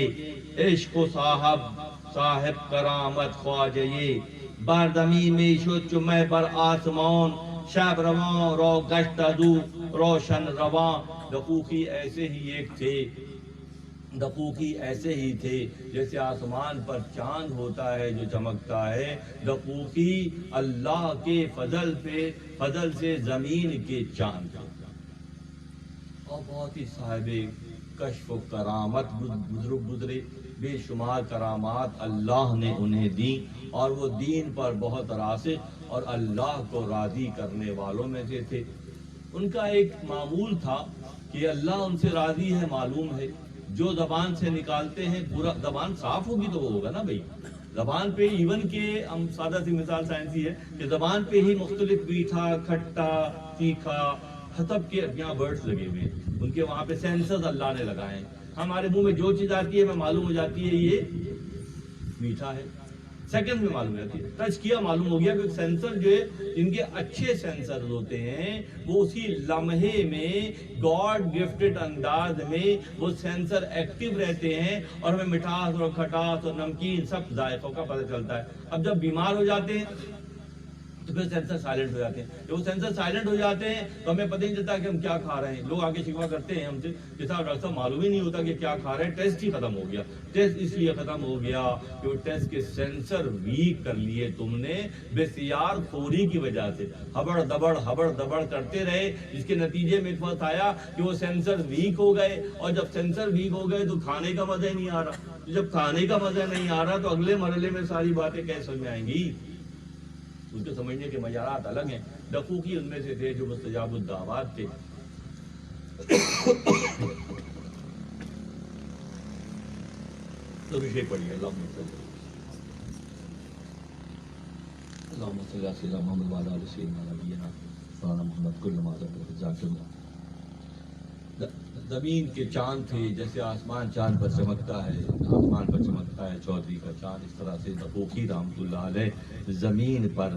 عشق و صاحب کرامت خواجے, بردمی میں شد چو میں بر آسمان, شب رواں رو گشت ازو روشن رواں. دقوقی ایسے ہی ایک تھے, دقوقی ایسے ہی تھے جیسے آسمان پر چاند ہوتا ہے جو چمکتا ہے. دقوقی اللہ کے فضل سے زمین کے چاند, اور بہت ہی صاحب کشف و کرامت گزرے. بے شمار کرامات اللہ نے انہیں دی, اور وہ دین پر بہت راسخ اور اللہ کو راضی کرنے والوں میں سے تھے. ان کا ایک معمول تھا کہ اللہ ان سے راضی ہے, معلوم ہے. جو زبان سے نکالتے ہیں, پورا زبان صاف ہوگی تو وہ ہوگا نا بھائی. زبان پہ ایون کے ہم سادہ سی مثال سائنسی ہے کہ زبان پہ ہی مختلف میٹھا, کھٹا, تیکھا, حسب کے یہاں ورڈز لگے ہوئے ہیں, ان کے وہاں پہ سینسرز اللہ نے لگائے ہیں. ہمارے منہ میں جو چیز آتی ہے ہمیں معلوم ہو جاتی ہے یہ میٹھا ہے, سیکنڈ میں معلوم ہو جاتی ہے. ٹچ کیا معلوم ہو گیا, کہ سینسر جو ہے ان کے اچھے سینسر ہوتے ہیں, وہ اسی لمحے میں گاڈ گفٹڈ انداز میں وہ سینسر ایکٹیو رہتے ہیں, اور ہمیں مٹھاس اور کھٹاس اور نمکین سب ذائقوں کا پتہ چلتا ہے. اب جب بیمار ہو جاتے ہیں تو پھر سینسر سائلنٹ ہو جاتے ہیں. جب وہ سینسر سائلنٹ ہو جاتے ہیں تو ہمیں پتہ نہیں چلتا کہ ہم کیا کھا رہے ہیں. لوگ آگے شکوہ کرتے ہیں ہم سے کہ صاحب ڈاکٹر صاحب معلوم ہی نہیں ہوتا کہ کیا کھا رہے ہیں, ٹیسٹ ہی ختم ہو گیا. ٹیسٹ اس لیے ختم ہو گیا کہ وہ ٹیسٹ کے سینسر ویک کر لیے تم نے بسیار خوری کی وجہ سے. ہبڑ دبڑ کرتے رہے, جس کے نتیجے میں ایک وقت آیا کہ وہ سینسر ویک ہو گئے, اور جب سینسر ویک ہو گئے تو کھانے کا مزہ ہی نہیں آ رہا. جب کھانے کا مزہ نہیں آ رہا تو اگلے مرحلے میں ساری باتیں کیسے سمجھ میں آئیں گی؟ اس کو سمجھنے کے معیارات الگ ہیں. دقوقی ان میں سے تھے جو مستجاب الدعوات تھے. تو رشے پڑھیے, اللہم صلی علی سیدنا محمد وعلی آل سیدنا نبینا مولانا محمد کل ما ذکر. زمین کے چاند تھے, جیسے آسمان چاند پر چمکتا ہے, آسمان پر چمکتا ہے چودھری کا چاند, اس طرح سے دقوقی رحمۃ اللہ علیہ زمین پر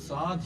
7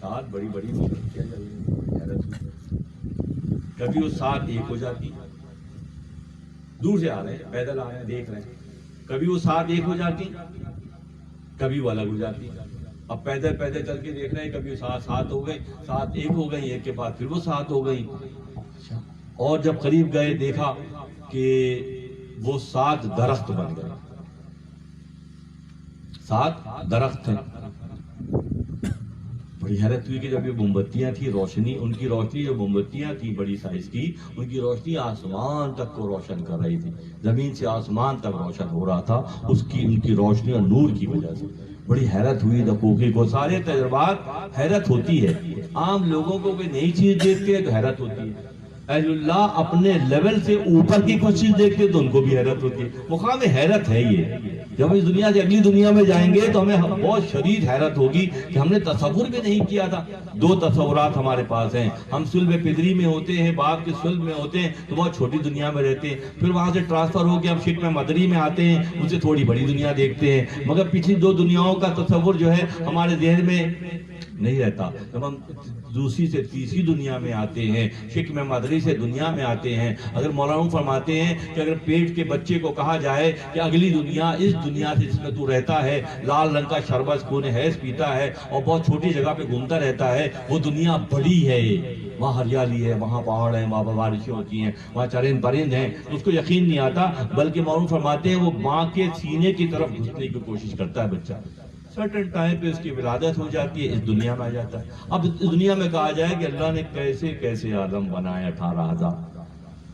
سات بڑی بڑی مومبتیاں جل رہی ہیں، کبھی وہ سات ایک ہو جاتی، دور سے آ رہے ہیں، پیدل آ رہے ہیں، دیکھ رہے ہیں، کبھی وہ سات ایک ہو جاتی، کبھی وہ الگ ہو جاتی. اب پیدل پیدل چل کے دیکھ رہے ہیں، کبھی سات ہو گئی، سات ایک ہو گئی، ایک کے بعد پھر وہ سات ہو گئی. اور جب قریب گئے دیکھا کہ وہ 7 درخت بن گئے، 7 درخت ہیں. بڑی حیرت ہوئی کہ جب یہ موم بتیاں تھیں، روشنی ان کی روشنی جو موم بتیاں تھیں بڑی سائز کی، ان کی روشنی آسمان تک کو روشن کر رہی تھی، زمین سے آسمان تک روشن ہو رہا تھا ان کی روشنی اور نور کی وجہ سے. بڑی حیرت ہوئی دقوقی کو. سارے تجربات حیرت ہوتی ہے. عام لوگوں کو کوئی نئی چیز دیکھتے ہیں تو حیرت ہوتی ہے، اہل اللہ اپنے لیول سے اوپر کی کوئی چیز دیکھتے تو ان کو بھی حیرت ہوتی ہے. مقام حیرت ہے یہ. جب اس دنیا سے اگلی دنیا میں جائیں گے تو ہمیں بہت شدید حیرت ہوگی کہ ہم نے تصور بھی نہیں کیا تھا. 2 تصورات ہمارے پاس ہیں. ہم صلب پدری میں ہوتے ہیں، باپ کے صلب میں ہوتے ہیں تو بہت چھوٹی دنیا میں رہتے ہیں، پھر وہاں سے ٹرانسفر ہو کے ہم شکم مدری میں آتے ہیں، ان سے تھوڑی بڑی دنیا دیکھتے ہیں. مگر پچھلی 2 دنیاؤں کا تصور جو ہے ہمارے ذہن میں نہیں رہتا. جب ہم دوسری سے تیسری دنیا میں آتے ہیں، شکم مدری سے دنیا میں آتے ہیں. اگر مولانا فرماتے ہیں کہ اگر پیٹ کے بچے کو کہا جائے کہ اگلی دنیا اس دنیا سے جس میں تو رہتا ہے، لال رنگ کا شربت خون حیض پیتا ہے اور بہت چھوٹی جگہ پہ گھومتا رہتا ہے، وہ دنیا بڑی ہے، وہاں ہریالی ہے، وہاں پہاڑ ہیں، وہاں بارشیں ہوتی ہیں، وہاں چرند پرند ہیں، اس کو یقین نہیں آتا. بلکہ مولانا فرماتے ہیں وہ ماں کے سینے کی طرف گھسنے کی کوشش کرتا ہے بچہ. سرٹن ٹائم پہ اس کی ولادت ہو جاتی ہے، اس دنیا میں آ جاتا ہے. اب اس دنیا میں کہا جائے کہ اللہ نے کیسے کیسے عالم بنائے 18,000.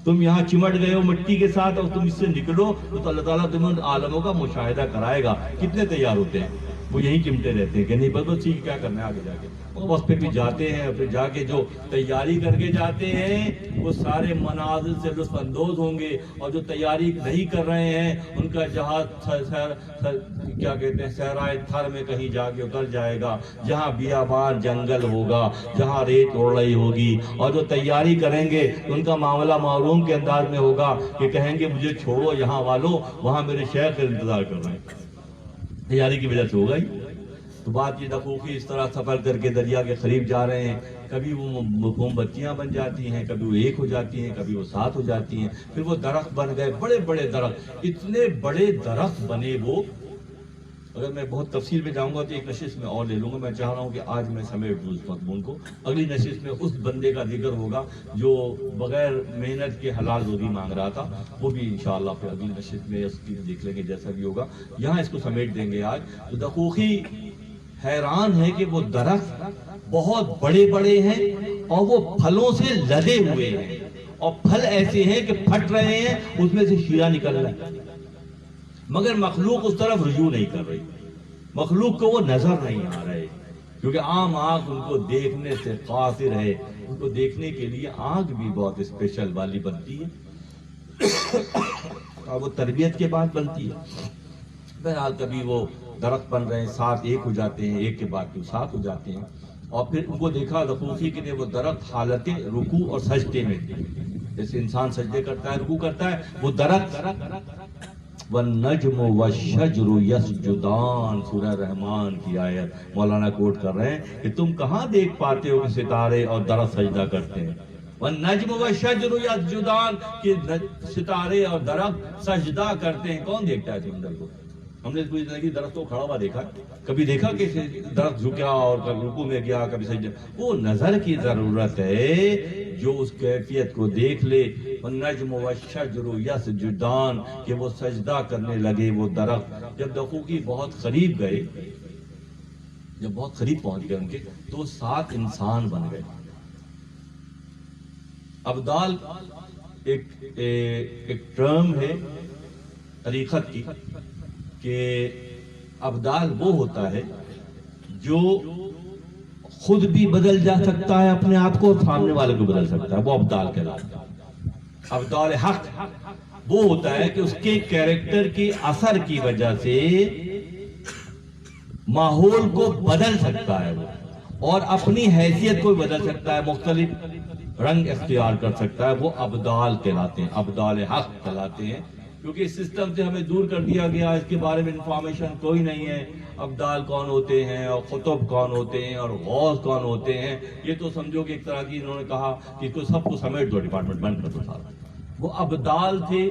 تم یہاں چمٹ گئے ہو مٹی کے ساتھ اور تم اس سے نکلو تو اللہ تعالیٰ تمہیں ان عالموں کا مشاہدہ کرائے گا. کتنے تیار ہوتے ہیں؟ وہ یہیں چمٹے رہتے ہیں کہ نہیں بس ٹھیک کیا کرنا ہے آگے جا کے. وہ اس پہ بھی جاتے ہیں، پھر جا کے جو تیاری کر کے جاتے ہیں وہ سارے مناظر سے لطف اندوز ہوں گے. اور جو تیاری نہیں کر رہے ہیں ان کا جہاز کیا کہتے ہیں صحرائے تھر میں کہیں جا کے اتر جائے گا، جہاں بیابان جنگل ہوگا، جہاں ریت اڑ رہی ہوگی. اور جو تیاری کریں گے ان کا معاملہ معروم کے انداز میں ہوگا کہ کہیں گے مجھے چھوڑو یہاں والوں، وہاں میرے شیخ انتظار کر رہے ہیں. تیاری کی وجہ سے ہوگا ہی. تو بات یہ دقوقی اس طرح سفر کر کے دریا کے قریب جا رہے ہیں. کبھی وہ موم بتیاں بن جاتی ہیں، کبھی وہ 1 ہو جاتی ہیں، کبھی وہ 7 ہو جاتی ہیں. پھر وہ درخت بن گئے، بڑے بڑے درخت. اتنے بڑے درخت بنے وہ. اگر میں بہت تفصیل میں جاؤں گا تو ایک نشست میں اور لے لوں گا. میں چاہ رہا ہوں کہ آج میں سمیٹ دوں اس مضمون کو. اگلی نشست میں اس بندے کا ذکر ہوگا جو بغیر محنت کے حلال روزی مانگ رہا تھا. وہ بھی انشاءاللہ پھر اگلی نشست میں اس کی دیکھ لیں گے جیسا بھی ہوگا. یہاں اس کو سمیٹ دیں گے آج. تو دقوقی حیران ہے کہ وہ درخت بہت بڑے بڑے ہیں اور وہ پھلوں سے لدے ہوئے ہیں، اور پھل ایسے ہیں کہ پھٹ رہے ہیں، اس میں سے شیرہ نکل رہا ہے. مگر مخلوق اس طرف رجوع نہیں کر رہی. مخلوق کو وہ نظر نہیں آ رہے کیونکہ عام آنکھ ان کو دیکھنے سے قاصر ہے. ان کو دیکھنے کے لیے آنکھ بھی بہت اسپیشل والی بنتی ہے اور وہ تربیت کے بعد بنتی ہے. بہرحال کبھی وہ درخت بن رہے ہیں، 7 1 ہو جاتے ہیں، 1 کے بعد پھر 7 ہو جاتے ہیں. اور پھر ان کو دیکھا دقوقی کہ وہ درخت حالت رکوع اور سجدے میں تھے. جیسے انسان سجدے کرتا ہے، رکوع کرتا ہے، وہ درخت. وَالنَّجْمُ وَالشَّجْرُ يَسْجُدَانِ سورہ رحمان کی آیت مولانا کوٹ کر رہے ہیں کہ تم کہاں دیکھ پاتے ہو کہ ستارے اور درخت سجدہ کرتے ہیں. وَالنَّجْمُ وَالشَّجْرُ يَسْجُدَانِ کہ ستارے اور درخت سجدہ کرتے ہیں. کون دیکھتا ہے سندر کو؟ ہم نے پوری زندگی درخت کو کھڑا ہوا دیکھا، کبھی دیکھا کہ درخت جھکا اور کبھی رکوع میں گیا، کبھی سجدہ. وہ نظر کی ضرورت ہے جو اس کیفیت کو دیکھ لے. وَالنَّجْمُ وَالشَّجْرُ يَسْجُدَانِ کہ وہ سجدہ کرنے لگے وہ درخت. جب دقوقی بہت قریب گئے، جب بہت قریب پہنچ گئے ان کے، تو وہ 7 انسان بن گئے. ابدال ایک ٹرم ہے طریقت کی کہ ابدال وہ ہوتا ہے جو خود بھی بدل جا سکتا ہے اپنے آپ کو، اور سامنے والے کو بدل سکتا ہے. وہ ابدال کہلاتا ہے. ابدال حق وہ ہوتا ہے کہ اس کے کیریکٹر کی اثر کی وجہ سے ماحول کو بدل سکتا ہے وہ، اور اپنی حیثیت کو بدل سکتا ہے، مختلف رنگ اختیار کر سکتا ہے. وہ ابدال کہلاتے ہیں، ابدال حق کہلاتے ہیں. کیونکہ اس سسٹم سے ہمیں دور کر دیا گیا، اس کے بارے میں انفارمیشن کوئی نہیں ہے۔ ابدال کون ہوتے ہیں اور قطب کون ہوتے ہیں اور غوث کون ہوتے ہیں، یہ تو سمجھو کہ ایک طرح کی انہوں نے کہا کہ اس کو سب کو سمیٹ دو، ڈپارٹمنٹ بند کر دو سارا۔ وہ ابدال تھے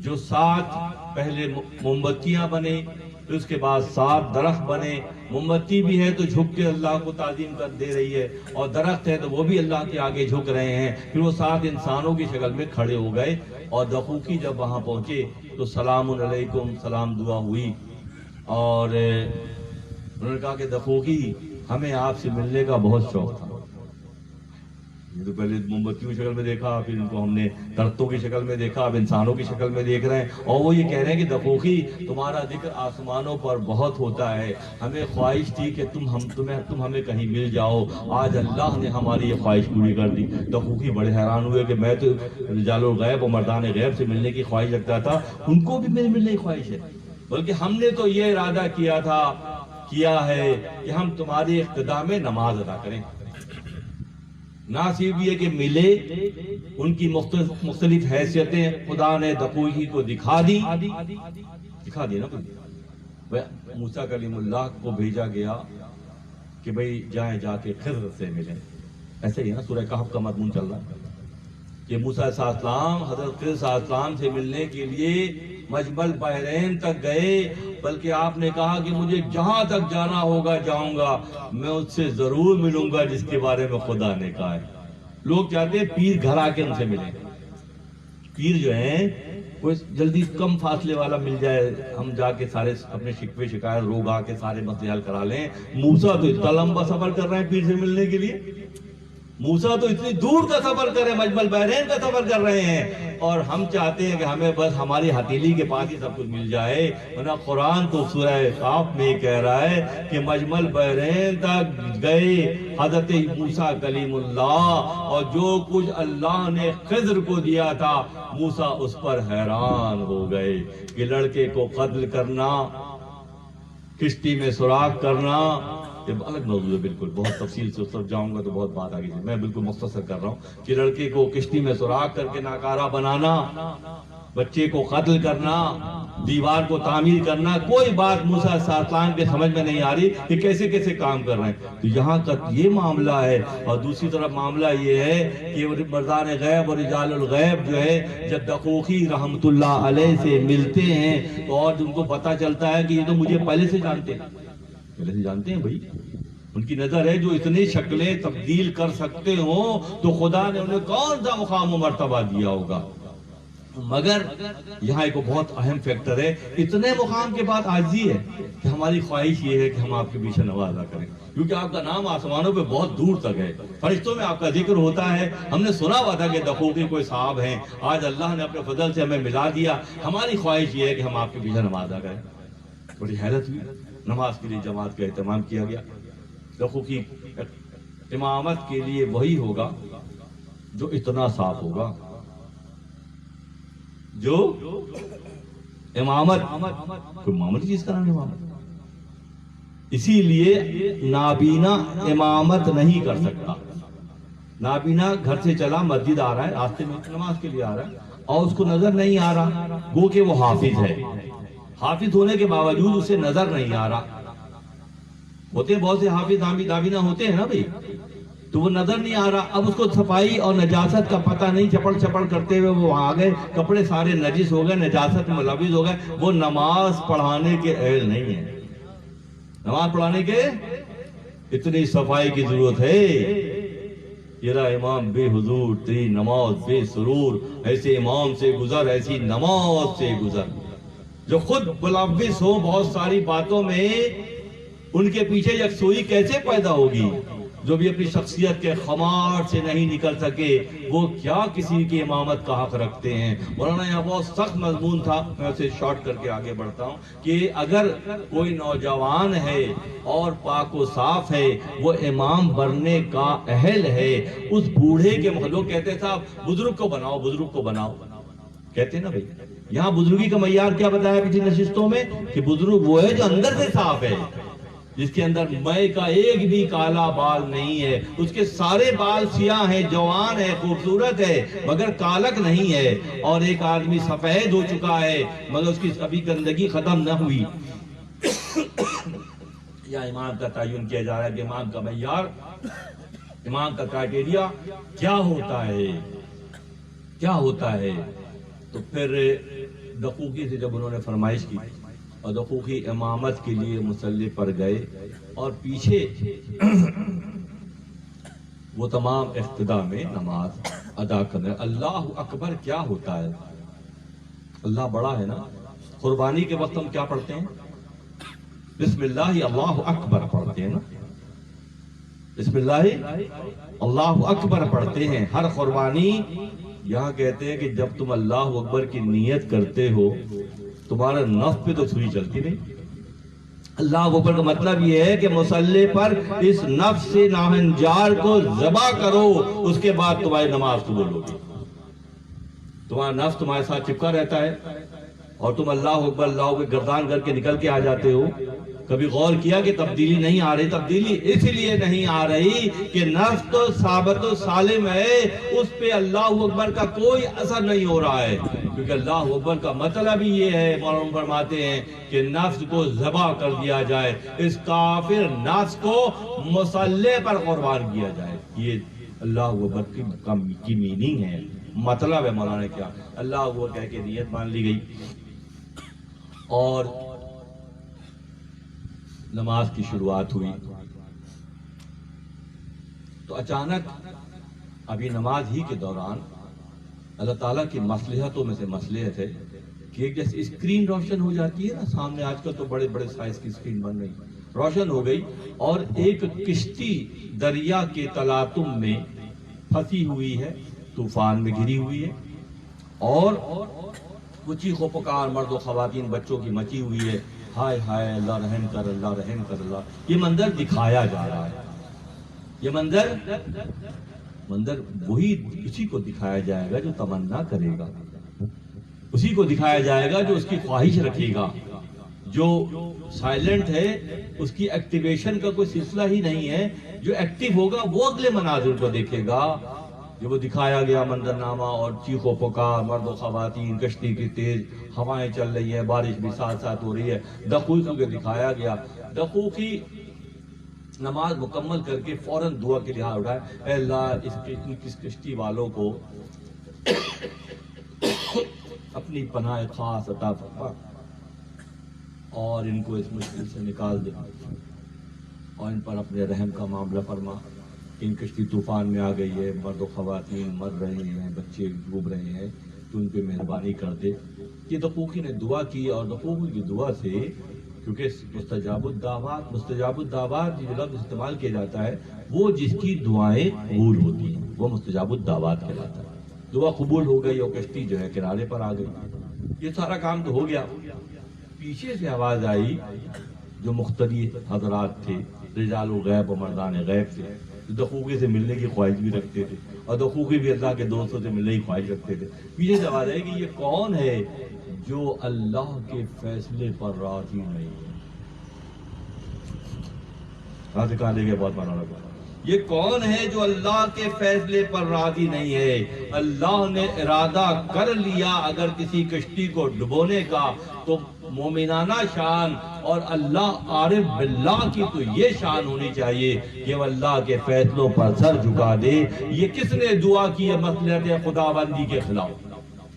جو 7 پہلے موم بتیاں بنے، پھر اس کے بعد 7 درخت بنے۔ موم بتی بھی ہے تو جھک کے اللہ کو تعظیم کر دے رہی ہے، اور درخت ہے تو وہ بھی اللہ کے آگے جھک رہے ہیں۔ پھر وہ 7 انسانوں کی شکل میں کھڑے ہو گئے، اور دقوقی جب وہاں پہنچے تو سلام علیکم، سلام دعا ہوئی، اور انہوں نے کہا کہ دقوقی ہمیں آپ سے ملنے کا بہت شوق تھا۔ یہ تو پہلے موم بتیوں کی شکل میں دیکھا، پھر ان کو ہم نے درختوں کی شکل میں دیکھا، اب انسانوں کی شکل میں دیکھ رہے ہیں، اور وہ یہ کہہ رہے ہیں کہ دقوقی تمہارا ذکر آسمانوں پر بہت ہوتا ہے، ہمیں خواہش تھی کہ تم ہمیں کہیں مل جاؤ، آج اللہ نے ہماری یہ خواہش پوری کر دی۔ دقوقی بڑے حیران ہوئے کہ میں تو رجال الغیب اور مردان غیب سے ملنے کی خواہش رکھتا تھا، ان کو بھی میرے ملنے کی خواہش ہے، بلکہ ہم نے تو یہ ارادہ کیا ہے کہ ہم تمہاری اقتدا میں نماز ادا کریں۔ نہ صرف یہ کہ ملے، ان کی مختلف حیثیتیں خدا نے دقوقی کو دکھا دی نا۔ موسیٰ کلیم اللہ کو بھیجا گیا کہ بھئی جائیں جا کے خضر سے ملیں، ایسے ہی نا سورہ کہف کا مضمون چل رہا ہے کہ موسیٰ علیہ السلام حضرت خضر علیہ السلام سے ملنے کے لیے مجمع بحرین تک گئے، بلکہ آپ نے کہا کہ مجھے جہاں تک جانا ہوگا جاؤں گا، میں اس سے ضرور ملوں گا جس کے بارے میں خدا نے کہا ہے۔ لوگ چاہتے ہیں پیر گھر آ کے ان سے ملیں، پیر جو ہیں کوئی جلدی کم فاصلے والا مل جائے، ہم جا کے سارے اپنے شکوے شکایت روگ آ کے سارے مسئلے حل کرا لیں۔ موسیٰ تو اتنا لمبا سفر کر رہے ہیں پیر سے ملنے کے لیے، موسیٰ تو اتنی دور کا سفر کر رہے ہیں، مجمع بحرین کا سفر کر رہے ہیں، اور ہم چاہتے ہیں کہ ہمیں بس ہماری ہتھیلی کے پاس ہی سب کچھ مل جائے۔ ورنہ قرآن تو سورہ قاف میں کہہ رہا ہے کہ مجمع بحرین تک گئے حضرت موسیٰ کلیم اللہ، اور جو کچھ اللہ نے خضر کو دیا تھا موسیٰ اس پر حیران ہو گئے کہ لڑکے کو قتل کرنا، کشتی میں سوراخ کرنا، یہ الگ موضوع ہے، بالکل بہت تفصیل سے اس طرف جاؤں گا تو بہت بات آگے سے، میں بالکل مختصر کر رہا ہوں کہ لڑکے کو کشتی میں سوراخ کر کے ناکارہ بنانا، بچے کو قتل کرنا، دیوار کو تعمیر کرنا، کوئی بات موسیٰ علیہ السلام کے سمجھ میں نہیں آ رہی کہ کیسے کیسے کام کر رہے ہیں۔ تو یہاں تک یہ معاملہ ہے، اور دوسری طرف معاملہ یہ ہے کہ مردان غیب اور رجال الغیب جو ہے جب دقوقی رحمت اللہ علیہ سے ملتے ہیں تو اور ان کو پتہ چلتا ہے کہ یہ تو مجھے پہلے سے جانتے ہیں بھائی، ان کی نظر ہے جو اتنی شکلیں تبدیل کر سکتے ہوں تو خدا نے انہیں کون سا مقام و مرتبہ دیا ہوگا۔ مگر یہاں ایک بہت اہم فیکٹر ہے، اتنے مقام کے بعد عاجزی ہے کہ ہماری خواہش یہ ہے کہ ہم آپ کے پیچھے نواز ادا کریں، کیونکہ آپ کا نام آسمانوں پہ بہت دور تک ہے، فرشتوں میں آپ کا ذکر ہوتا ہے۔ ہم نے سنا ہوا تھا کہ دقوقی کوئی صاحب ہیں، آج اللہ نے اپنے فضل سے ہمیں ملا دیا، ہماری خواہش یہ ہے کہ ہم آپ کے پیچھے نواز ادا کریں۔ بڑی حیرت ہوئی، نماز کے لیے جماعت کا اہتمام کیا گیا۔ دقوقی امامت کے لیے وہی ہوگا جو اتنا صاف ہوگا، جو امامت چیز کا نام امامت، اسی لیے نابینا امامت نہیں کر سکتا۔ نابینا گھر سے چلا مسجد آ رہا ہے، راستے میں نماز کے لیے آ رہا ہے اور اس کو نظر نہیں آ رہا، گو کہ وہ حافظ ہے، حافظ ہونے کے باوجود اسے نظر نہیں آ رہا۔ ہوتے ہیں بہت سے حافظ نابینا ہوتے ہیں نا بھئی، تو وہ نظر نہیں آ رہا، اب اس کو صفائی اور نجاست کا پتہ نہیں، چپڑ کرتے ہوئے وہ آ گئے، کپڑے سارے نجس ہو گئے، نجاست میں ملوث ہو گئے، وہ نماز پڑھانے کے اہل نہیں ہے۔ نماز پڑھانے کے اتنی صفائی کی ضرورت ہے۔ تیرا امام بے حضور، تیری نماز بے سرور، ایسے امام سے گزر، ایسی نماز سے گزر۔ جو خود ملوث ہو بہت ساری باتوں میں، ان کے پیچھے یکسوئی کیسے پیدا ہوگی؟ جو بھی اپنی شخصیت کے خمار سے نہیں نکل سکے وہ کیا کسی کی امامت کا حق رکھتے ہیں؟ مولانا یہاں بہت سخت مضمون تھا، میں اسے شارٹ کر کے آگے بڑھتا ہوں کہ اگر کوئی نوجوان ہے اور پاک و صاف ہے، وہ امام بننے کا اہل ہے، اس بوڑھے کے لوگ کہتے ہیں صاحب بزرگ کو بناؤ، بزرگ کو بناؤ، کہتے ہیں نا بھائی۔ یہاں بزرگی کا معیار کیا بتایا پچھلی نشستوں میں کہ بزرگ وہ ہے جو اندر سے صاف ہے، جس کے اندر میں کا ایک بھی کالا بال نہیں ہے، اس کے سارے بال سیاہ ہیں، جوان ہے، خوبصورت ہے، مگر کالک نہیں ہے، اور ایک آدمی سفید ہو چکا ہے مگر اس کی ابھی گندگی ختم نہ ہوئی۔ یا امام کا تعین کیا جا رہا ہے کہ امام کا معیار، امام کا کرائٹیریا کیا ہوتا ہے، کیا ہوتا ہے؟ تو پھر دقوقی سے جب انہوں نے فرمائش کی اور دقوقی امامت کے لیے مصلی پر گئے اور پیچھے وہ تمام اقتدا میں نماز ادا کرنے۔ اللہ اکبر کیا ہوتا ہے؟ اللہ بڑا ہے نا۔ قربانی کے وقت ہم کیا پڑھتے ہیں؟ بسم اللہ اللہ اکبر پڑھتے ہیں نا، بسم اللہ اللہ اکبر پڑھتے ہیں ہر قربانی۔ یہاں کہتے ہیں کہ جب تم اللہ اکبر کی نیت کرتے ہو تمہارا نفس پہ تو چھری چلتی نہیں۔ اللہ اکبر کا مطلب یہ ہے کہ مصلی پر اس نفس سے ناہنجار کو ذبح کرو، اس کے بعد تمہاری نماز قبول ہوگی۔ تمہارا نفس تمہارے ساتھ چپکا رہتا ہے اور تم اللہ اکبر گردان کر کے نکل کے آ جاتے ہو۔ کبھی غور کیا کہ تبدیلی نہیں آ رہی؟ تبدیلی اس لیے نہیں آ رہی کہ نفس تو ثابت و سالم ہے، اس پہ اللہ اکبر کا کوئی اثر نہیں ہو رہا ہے، کیونکہ اللہ اکبر کا مطلب ہی یہ ہے، مولانا فرماتے ہیں کہ نفس کو ذبح کر دیا جائے، اس کافر نفس کو مصلی پر قربان کیا جائے۔ یہ اللہ اکبر کی میننگ ہے، مطلب ہے مولانا نے کیا۔ اللہ اکبر کہہ کے نیت مان لی گئی اور نماز کی شروعات ہوئی تو اچانک ابھی نماز ہی کے دوران اللہ تعالیٰ کی مصلحتوں میں سے مصلحت ہے کہ ایک جیسے اسکرین روشن ہو جاتی ہے نا، سامنے آج کل تو بڑے بڑے سائز کی اسکرین بن گئی، روشن ہو گئی اور ایک کشتی دریا کے تلاطم میں پھنسی ہوئی ہے، طوفان میں گری ہوئی ہے، اور وہ چیخ و پکار مرد و خواتین بچوں کی مچی ہوئی ہے، ہائے ہائے اللہ رحم کر، اللہ رحم کر اللہ۔ یہ منظر دکھایا جا رہا ہے، یہ منظر وہی اسی کو دکھایا جائے گا جو تمنا کرے گا، اسی کو دکھایا جائے گا جو اس کی خواہش رکھے گا۔ جو سائلنٹ ہے اس کی ایکٹیویشن کا کوئی سلسلہ ہی نہیں ہے، جو ایکٹیو ہوگا وہ اگلے مناظر کو دیکھے گا۔ جو وہ دکھایا گیا منظرنامہ اور چیخ و پکار مرد و خواتین، کشتی کی تیز ہوائیں چل رہی ہے، بارش بھی ساتھ ساتھ ہو رہی ہے، دقوقی کو دکھایا گیا۔ دقوقی نماز مکمل کر کے فوراً دعا کے لیے ہاتھ اٹھائے، اے اللہ اس کشتی والوں کو اپنی پناہ خاص عطا فرما اور ان کو اس مشکل سے نکال دے اور ان پر اپنے رحم کا معاملہ فرما۔ ان کشتی طوفان میں آ گئی ہے، مرد و خواتین مر رہے ہیں، بچے ڈوب رہے ہیں، تو ان پہ مہربانی کر دے۔ یہ دقوقی نے دعا کی اور دقوقی کی دعا سے، کیونکہ مستجاب الدعوات جو لفظ استعمال کیا جاتا ہے وہ جس کی دعائیں قبول ہوتی ہیں وہ مستجاب الدعوات کہلاتا ہے۔ دعا قبول ہو گئی اور کشتی جو ہے کنارے پر آ گئی۔ یہ سارا کام تو ہو گیا، پیچھے سے آواز آئی جو مختلف حضرات تھے، رجال الغیب و مردان غیب تھے، دقوقی سے ملنے کی خواہش بھی رکھتے تھے اور دقوقی بھی اللہ کے دوستوں سے ملنے کی خواہش رکھتے تھے۔ پیچھے سے آواز آئی کہ یہ کون ہے جو اللہ کے فیصلے پر راضی نہیں ہے؟ راضی کہاں لے گئے؟ بہت مانا لگا۔ یہ کون ہے جو اللہ کے فیصلے پر راضی نہیں ہے؟ اللہ نے ارادہ کر لیا اگر کسی کشتی کو ڈبونے کا تو مومنانہ شان اور اللہ عارف باللہ کی تو یہ شان ہونی چاہیے کہ وہ اللہ کے فیصلوں پر سر جھکا دے۔ یہ کس نے دعا کی ہے مصلحت خداوندی کے خلاف؟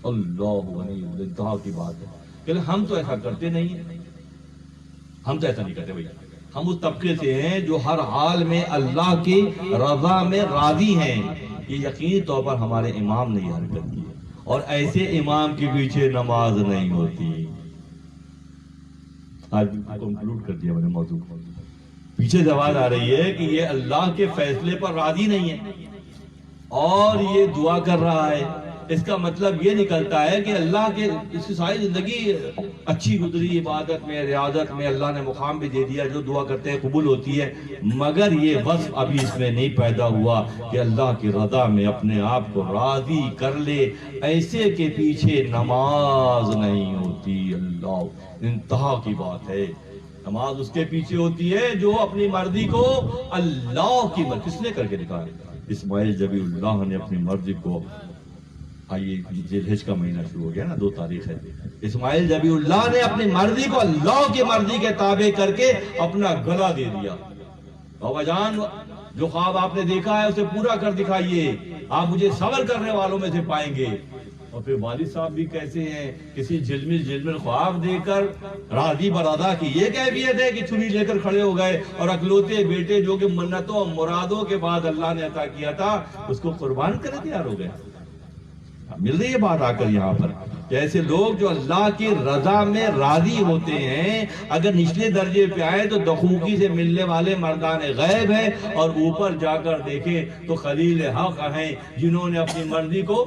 اللہ غنی انتہا کی بات ہے کہ ہم تو ایسا کرتے نہیں ہیں، ہم تو ایسا نہیں کرتے بھائی۔ ہم اس طبقے سے ہیں جو ہر حال میں اللہ کی رضا میں راضی ہیں۔ یہ یقینی طور پر ہمارے امام نے یہ حرکت کی ہے اور ایسے امام کے پیچھے نماز نہیں ہوتی۔ آج کنکلوڈ کر دیا میں نے موضوع کو۔ پیچھے سے آواز آ رہی ہے کہ یہ اللہ کے فیصلے پر راضی نہیں ہے اور یہ دعا کر رہا ہے۔ اس کا مطلب یہ نکلتا ہے کہ اللہ کے اس کی ساری زندگی اچھی گزری، عبادت میں ریاضت میں اللہ نے مقام بھی دے دیا، جو دعا کرتے ہیں قبول ہوتی ہے، مگر یہ وصف ابھی اس میں نہیں پیدا ہوا کہ اللہ کی رضا میں اپنے آپ کو راضی کر لے۔ ایسے کے پیچھے نماز نہیں ہوتی۔ اللہ انتہا کی بات ہے۔ نماز اس کے پیچھے ہوتی ہے جو اپنی مرضی کو اللہ کی مرضی. کس نے کر کے دکھایا؟ اسماعیل ذبیح اللہ نے اپنی مرضی کو. آئیے ذی الحج کا مہینہ شروع ہو گیا نا، 2 تاریخ ہے. اسماعیل ذبیح اللہ نے اپنی مرضی کو اللہ کی مرضی کے تابع کر کے اپنا گلا دے دیا. بابا جان جو خواب آپ نے دیکھا ہے اسے پورا کر دکھائیے، آپ مجھے صبر کرنے والوں میں سے پائیں گے. اور پھر والد صاحب بھی کیسے ہیں، کسی جھلمل خواب دے کر راضی برادہ کی یہ کیفیت ہے کہ چھری لے کر کھڑے ہو گئے اور اکلوتے بیٹے جو کہ منتوں اور مرادوں کے بعد اللہ نے عطا کیا تھا اس کو قربان کرنے تیار ہو گئے. مل رہی ہے بات آ کر یہاں پر کہ ایسے لوگ جو اللہ کی رضا میں راضی ہوتے ہیں اگر نچلے درجے پہ آئے تو دخوکی سے ملنے والے مردان غیب ہیں، اور اوپر جا کر دیکھیں تو خلیل حق ہیں جنہوں نے اپنی مرضی کو.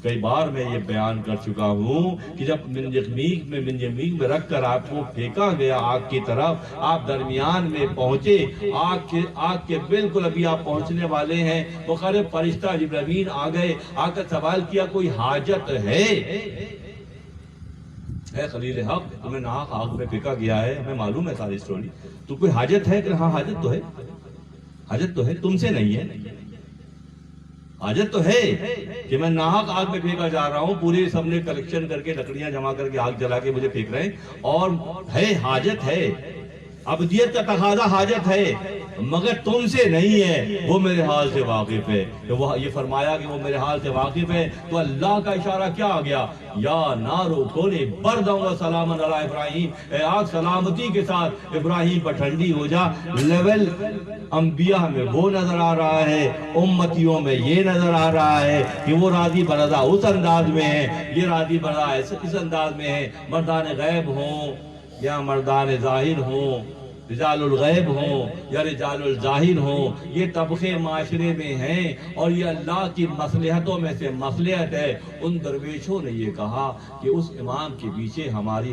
کئی بار میں یہ بیان کر چکا ہوں کہ جب منجمید میں رکھ کر آپ کو پھینکا گیا آگ کی طرف، آپ درمیان میں پہنچے، آگ کے بالکل ابھی آپ پہنچنے والے ہیں، وہ قریب فرشتہ جبرائیل آ گئے، آ کر سوال کیا کوئی حاجت ہے؟ اے خلیل حق تمہیں ناحق آگ میں پھینکا گیا ہے، ہمیں معلوم ہے ساری سٹوری، تو کوئی حاجت ہے؟ کہ ہاں حاجت تو ہے، حاجت تو ہے، تم سے نہیں ہے. حاجت تو ہے کہ میں ناحق آگ میں پھینکا جا رہا ہوں، پورے سب نے کلیکشن کر کے لکڑیاں جمع کر کے آگ جلا کے مجھے پھینک رہے ہیں، اور ہے حاجت ہے، ابدیت کا تقاضا حاجت ہے، مگر تم سے نہیں ہے، وہ میرے حال سے واقف ہے. وہ یہ فرمایا کہ وہ میرے حال سے واقف ہے تو اللہ کا اشارہ کیا آ گیا؟ یا نارو کونی برداں و سلامن علی ابراہیم، اے آگ سلامتی کے ساتھ ابراہیم پر ٹھنڈی ہو جا. لیول انبیاء میں وہ نظر آ رہا ہے، امتیوں میں یہ نظر آ رہا ہے کہ وہ راضی برضا اس انداز میں ہے، یہ راضی برضا اس انداز میں ہے. مردان غیب ہوں یا مردان ظاہر ہوں، رجال الغیب ہوں یا رجال الظاہر ہوں، یہ طبقے معاشرے میں ہیں اور یہ اللہ کی مصلحتوں میں سے مصلحت ہے. ان درویشوں نے یہ کہا کہ اس امام کے پیچھے ہماری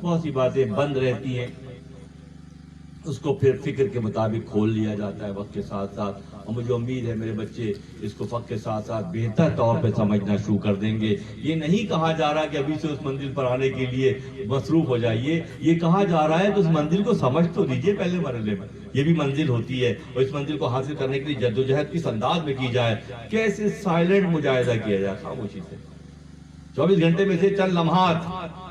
بہت سی باتیں بند رہتی ہیں، اس کو پھر فکر کے مطابق کھول لیا جاتا ہے وقت کے ساتھ ساتھ. اور مجھے امید ہے میرے بچے اس کو وقت کے ساتھ ساتھ بہتر طور پہ سمجھنا شروع کر دیں گے. یہ نہیں کہا جا رہا کہ ابھی سے اس منزل پر آنے کے لیے مصروف ہو جائیے، یہ کہا جا رہا ہے کہ اس منزل کو سمجھ تو لیجیے پہلے مرحلے میں. یہ بھی منزل ہوتی ہے اور اس منزل کو حاصل کرنے کے لیے جدوجہد کس انداز میں کی جائے، کیسے سائلنٹ مجاہدہ کیا جائے خاموشی سے. 24 گھنٹے میں سے چند لمحات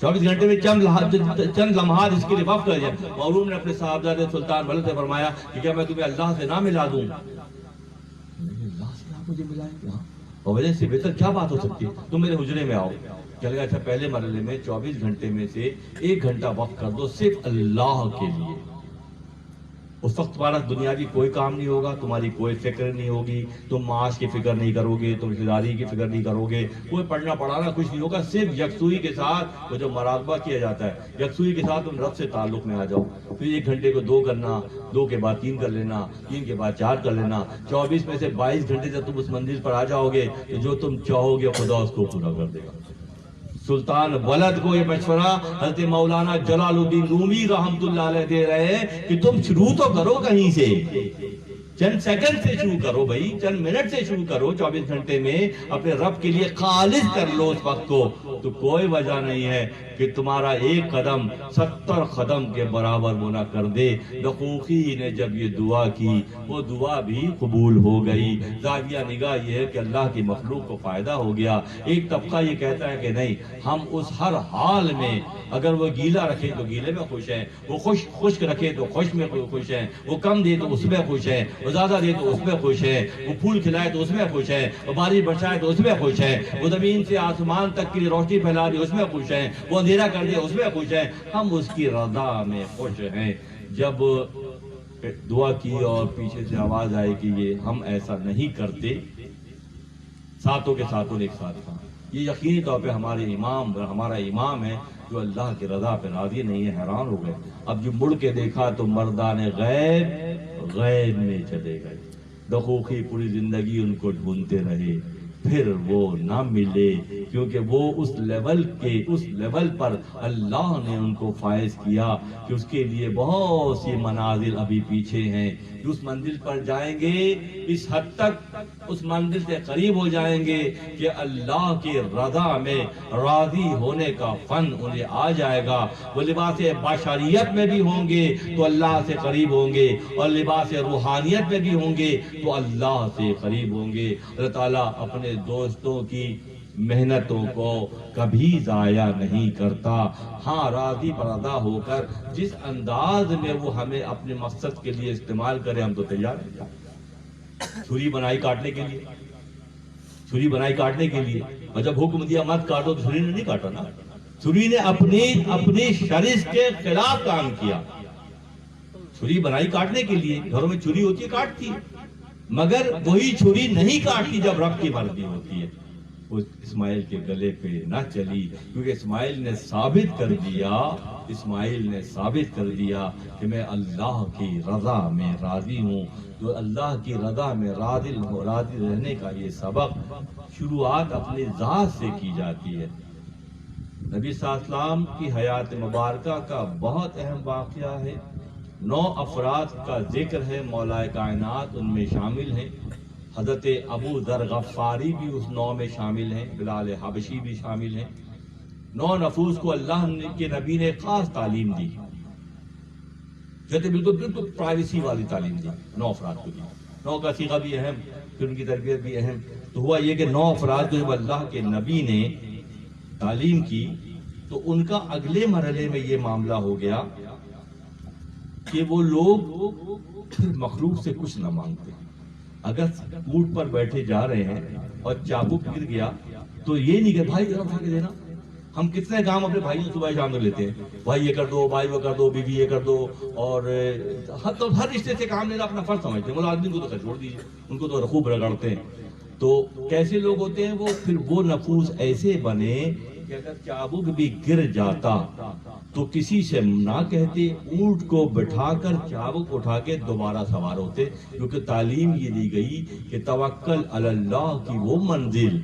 24 گھنٹے میں چند لمحات اس کے لیے وقف کر جائے. معروف نے اپنے صاحبزادے سلطان ولد سے فرمایا کہ کیا میں تمہیں اللہ سے نہ ملا دوں؟ اللہ سے آپ مجھے ملائیں گے؟ اور وجہ سے بہتر کیا بات ہو سکتی ہے، تم میرے حجرے میں آؤ. چل گیا. اچھا پہلے مرحلے میں 24 گھنٹے میں سے 1 گھنٹہ وقف کر دو صرف اللہ کے لیے. اس وقت تمہارا دنیاوی کوئی کام نہیں ہوگا، تمہاری کوئی فکر نہیں ہوگی، تم معاش کی فکر نہیں کرو گے، تم رشتہ داری کی فکر نہیں کرو گے، کوئی پڑھنا پڑھانا کچھ نہیں ہوگا. صرف یکسوئی کے ساتھ وہ جو مراقبہ کیا جاتا ہے، یکسوئی کے ساتھ تم رب سے تعلق میں آ جاؤ. پھر 1 گھنٹے کو 2 کرنا، 2 کے بعد 3 کر لینا، 3 کے بعد 4 کر لینا. 24 میں سے 22 گھنٹے جب تم اس منزل پر آ جاؤ گے تو جو تم چاہو گے خدا اس کو پورا کر دے گا. سلطان ولد کو یہ مشورہ حضرت مولانا جلال الدین رومی رحمت اللہ علیہ دے رہے ہیں کہ تم شروع تو کرو کہیں سے، چند سیکنڈ سے شروع کرو بھائی، چند منٹ سے شروع کرو. 24 گھنٹے میں اپنے رب کے لیے خالص کر لو اس وقت کو. تو کوئی وجہ نہیں ہے کہ تمہارا 1 قدم 70 قدم کے برابر وہ نہ کر دے. دقوقی نے جب یہ دعا کی وہ دعا بھی قبول ہو گئی. زاویہ نگاہ یہ ہے کہ اللہ کی مخلوق کو فائدہ ہو گیا. ایک طبقہ یہ کہتا ہے کہ نہیں، ہم اس ہر حال میں اگر وہ گیلا رکھے تو گیلے میں خوش ہیں، وہ خشک رکھے تو خشک میں خوش ہیں، وہ کم دے تو اس میں خوش ہیں، وہ زیادہ دے تو اس میں خوش ہیں، وہ پھول کھلائے تو اس میں خوش ہیں، وہ بارش برسائے تو اس میں خوش ہیں، وہ زمین سے آسمان تک کی روشنی پھیلا دے اس میں خوش ہیں، وہ اندھیرا کر دے اس میں خوش ہیں. ہم اس کی رضا میں خوش ہیں. جب دعا کی اور پیچھے سے آواز آئے کہ یہ ہم ایسا نہیں کرتے، ساتھوں کے ساتھوں نے ایک ساتھ کہا. یہ یقینی طور پہ ہمارا امام ہے جو اللہ کی رضا پہ راضی نہیں ہے. حیران ہو گئے. اب جو مڑ کے دیکھا تو مردان غیب میں چلے گئے. دقوقی پوری زندگی ان کو ڈھونڈتے رہے. پھر وہ نہ ملے، کیونکہ وہ اس لیول پر اللہ نے ان کو فائز کیا کہ اس کے لیے بہت سی منازل ابھی پیچھے ہیں، کہ اس منزل پر جائیں گے، اس حد تک اس منزل سے قریب ہو جائیں گے کہ اللہ کی رضا میں راضی ہونے کا فن انہیں آ جائے گا۔ وہ لباس بشریت میں بھی ہوں گے تو اللہ سے قریب ہوں گے، اور لباس روحانیت میں بھی ہوں گے تو اللہ سے قریب ہوں گے۔ اللہ تعالیٰ اپنے دوستوں کی محنتوں کو کبھی ضائع نہیں کرتا۔ ہاں، راضی برضا ہو کر جس انداز میں وہ ہمیں اپنے مقصد کے لیے استعمال کرے، ہم تو تیار ہیں۔ چھری بنائی کاٹنے کے لیے، چھری بنائی کاٹنے کے لیے، اور جب حکم دیا مت کاٹو تو چھری نے نہیں کاٹا نا، چھری نے اپنی شرش کے خلاف کام کیا۔ چھری بنائی کاٹنے کے لیے، گھروں میں چھری ہوتی ہے کاٹتی ہے، مگر وہی چھری نہیں کاٹتی جب رب کی مرضی ہوتی ہے۔ وہ اسماعیل کے گلے پہ نہ چلی، کیونکہ اسماعیل نے ثابت کر دیا کہ میں اللہ کی رضا میں راضی ہوں۔ تو اللہ کی رضا میں راضی رہنے کا یہ سبق شروعات اپنی ذات سے کی جاتی ہے۔ نبی صلی اللہ علیہ وسلم کی حیات مبارکہ کا بہت اہم واقعہ ہے۔ 9 افراد کا ذکر ہے، مولا کائنات ان میں شامل ہیں۔ حضرت ابو ذر غفاری بھی اس 9 میں شامل ہیں، بلال حبشی بھی شامل ہیں۔ 9 نفوس کو اللہ کے نبی نے خاص تعلیم دی، کہتے بالکل پرائیویسی والی تعلیم دی 9 افراد کو دی۔ 9 کا صیغہ بھی اہم، پھر ان کی تربیت بھی اہم۔ تو ہوا یہ کہ 9 افراد کو جب اللہ کے نبی نے تعلیم کی تو ان کا اگلے مرحلے میں یہ معاملہ ہو گیا کہ وہ لوگ پھر مخلوق سے کچھ نہ مانگتے۔ اگر اونٹ پر بیٹھے جا رہے ہیں اور چابک گر گیا تو یہ نہیں کہ بھائی ذرا اٹھا کے دینا۔ ہم کتنے کام اپنے بھائیوں سے صبح شام تک لیتے ہیں، بھائی یہ کر دو، بھائی وہ کر دو، بیوی یہ کر دو، اور ہر رشتے سے کام لینا اپنا فرض سمجھتے ہیں۔ وہ آدمی کو تو چھوڑ دیجیے، ان کو تو خوب رگڑتے ہیں۔ تو کیسے لوگ ہوتے ہیں وہ؟ پھر وہ نفوس ایسے بنے کہ اگر چابک بھی گر جاتا تو کسی سے نہ کہتے، اونٹ کو بٹھا کر چابک اٹھا کے دوبارہ سوار ہوتے، کیونکہ تعلیم یہ دی گئی کہ توکل علی اللہ کی وہ منزل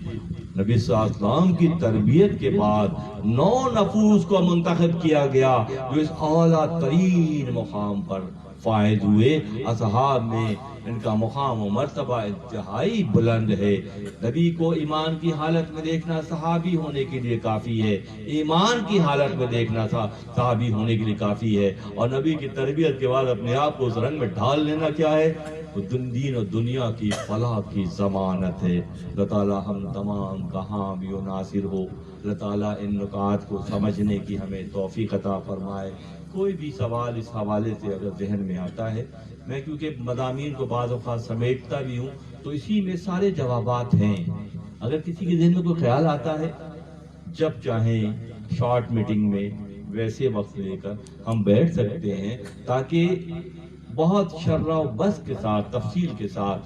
نبی صلی اللہ علیہ وسلم کی تربیت کے بعد 9 نفوس کو منتخب کیا گیا جو اس اعلیٰ ترین مقام پر فائز ہوئے۔ اصحاب میں ان کا مقام و مرتبہ انتہائی بلند ہے۔ نبی کو ایمان کی حالت میں دیکھنا صحابی ہونے کے لیے کافی ہے، ایمان کی حالت میں دیکھنا صحابی ہونے کے لیے کافی ہے، اور نبی کی تربیت کے بعد اپنے آپ کو اس رنگ میں ڈھال لینا کیا ہے؟ وہ دین و دنیا کی فلاح کی ضمانت ہے۔ اللہ تعالیٰ ہم تمام کہاں بھی و ناصر ہو، اللہ تعالیٰ ان نکات کو سمجھنے کی ہمیں توفیق عطا فرمائے۔ کوئی بھی سوال اس حوالے سے اگر ذہن میں آتا ہے، میں کیونکہ مضامین کو بعض اوقات سمیٹتا بھی ہوں تو اسی میں سارے جوابات ہیں۔ اگر کسی کے ذہن میں کوئی خیال آتا ہے، جب چاہیں شارٹ میٹنگ میں ویسے وقت لے کر ہم بیٹھ سکتے ہیں، تاکہ بہت شرح و بس کے ساتھ تفصیل کے ساتھ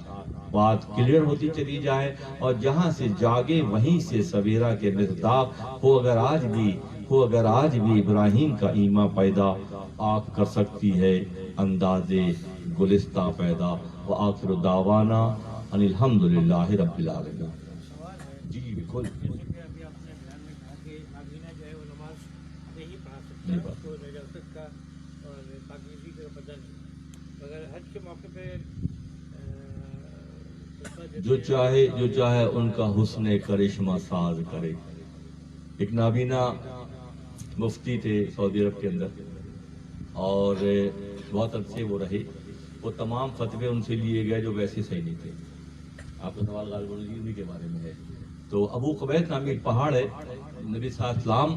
بات کلیئر ہوتی چلی جائے، اور جہاں سے جاگے وہیں سے سویرا کے مصداق ہو اگر آج بھی ابراہیم کا ایمان پیدا آگ کر سکتی ہے انداز گلستہ پیدا۔ وآخر دعوانا ان الحمدللہ رب العالمین۔ جی بالکل جو چاہے ان کا حسن کرشمہ ساز کرے۔ ایک نابینا مفتی تھے سعودی عرب کے اندر، اور بہت عرصے وہ رہے۔ وہ تمام فتوے ان سے لیے گئے جو ویسے صحیح نہیں تھے۔ آپ کا سوال غالب انہی کے بارے میں ہے۔ تو ابو قبیس نامی ایک پہاڑ ہے، نبی صلی اللہ علیہ وسلم،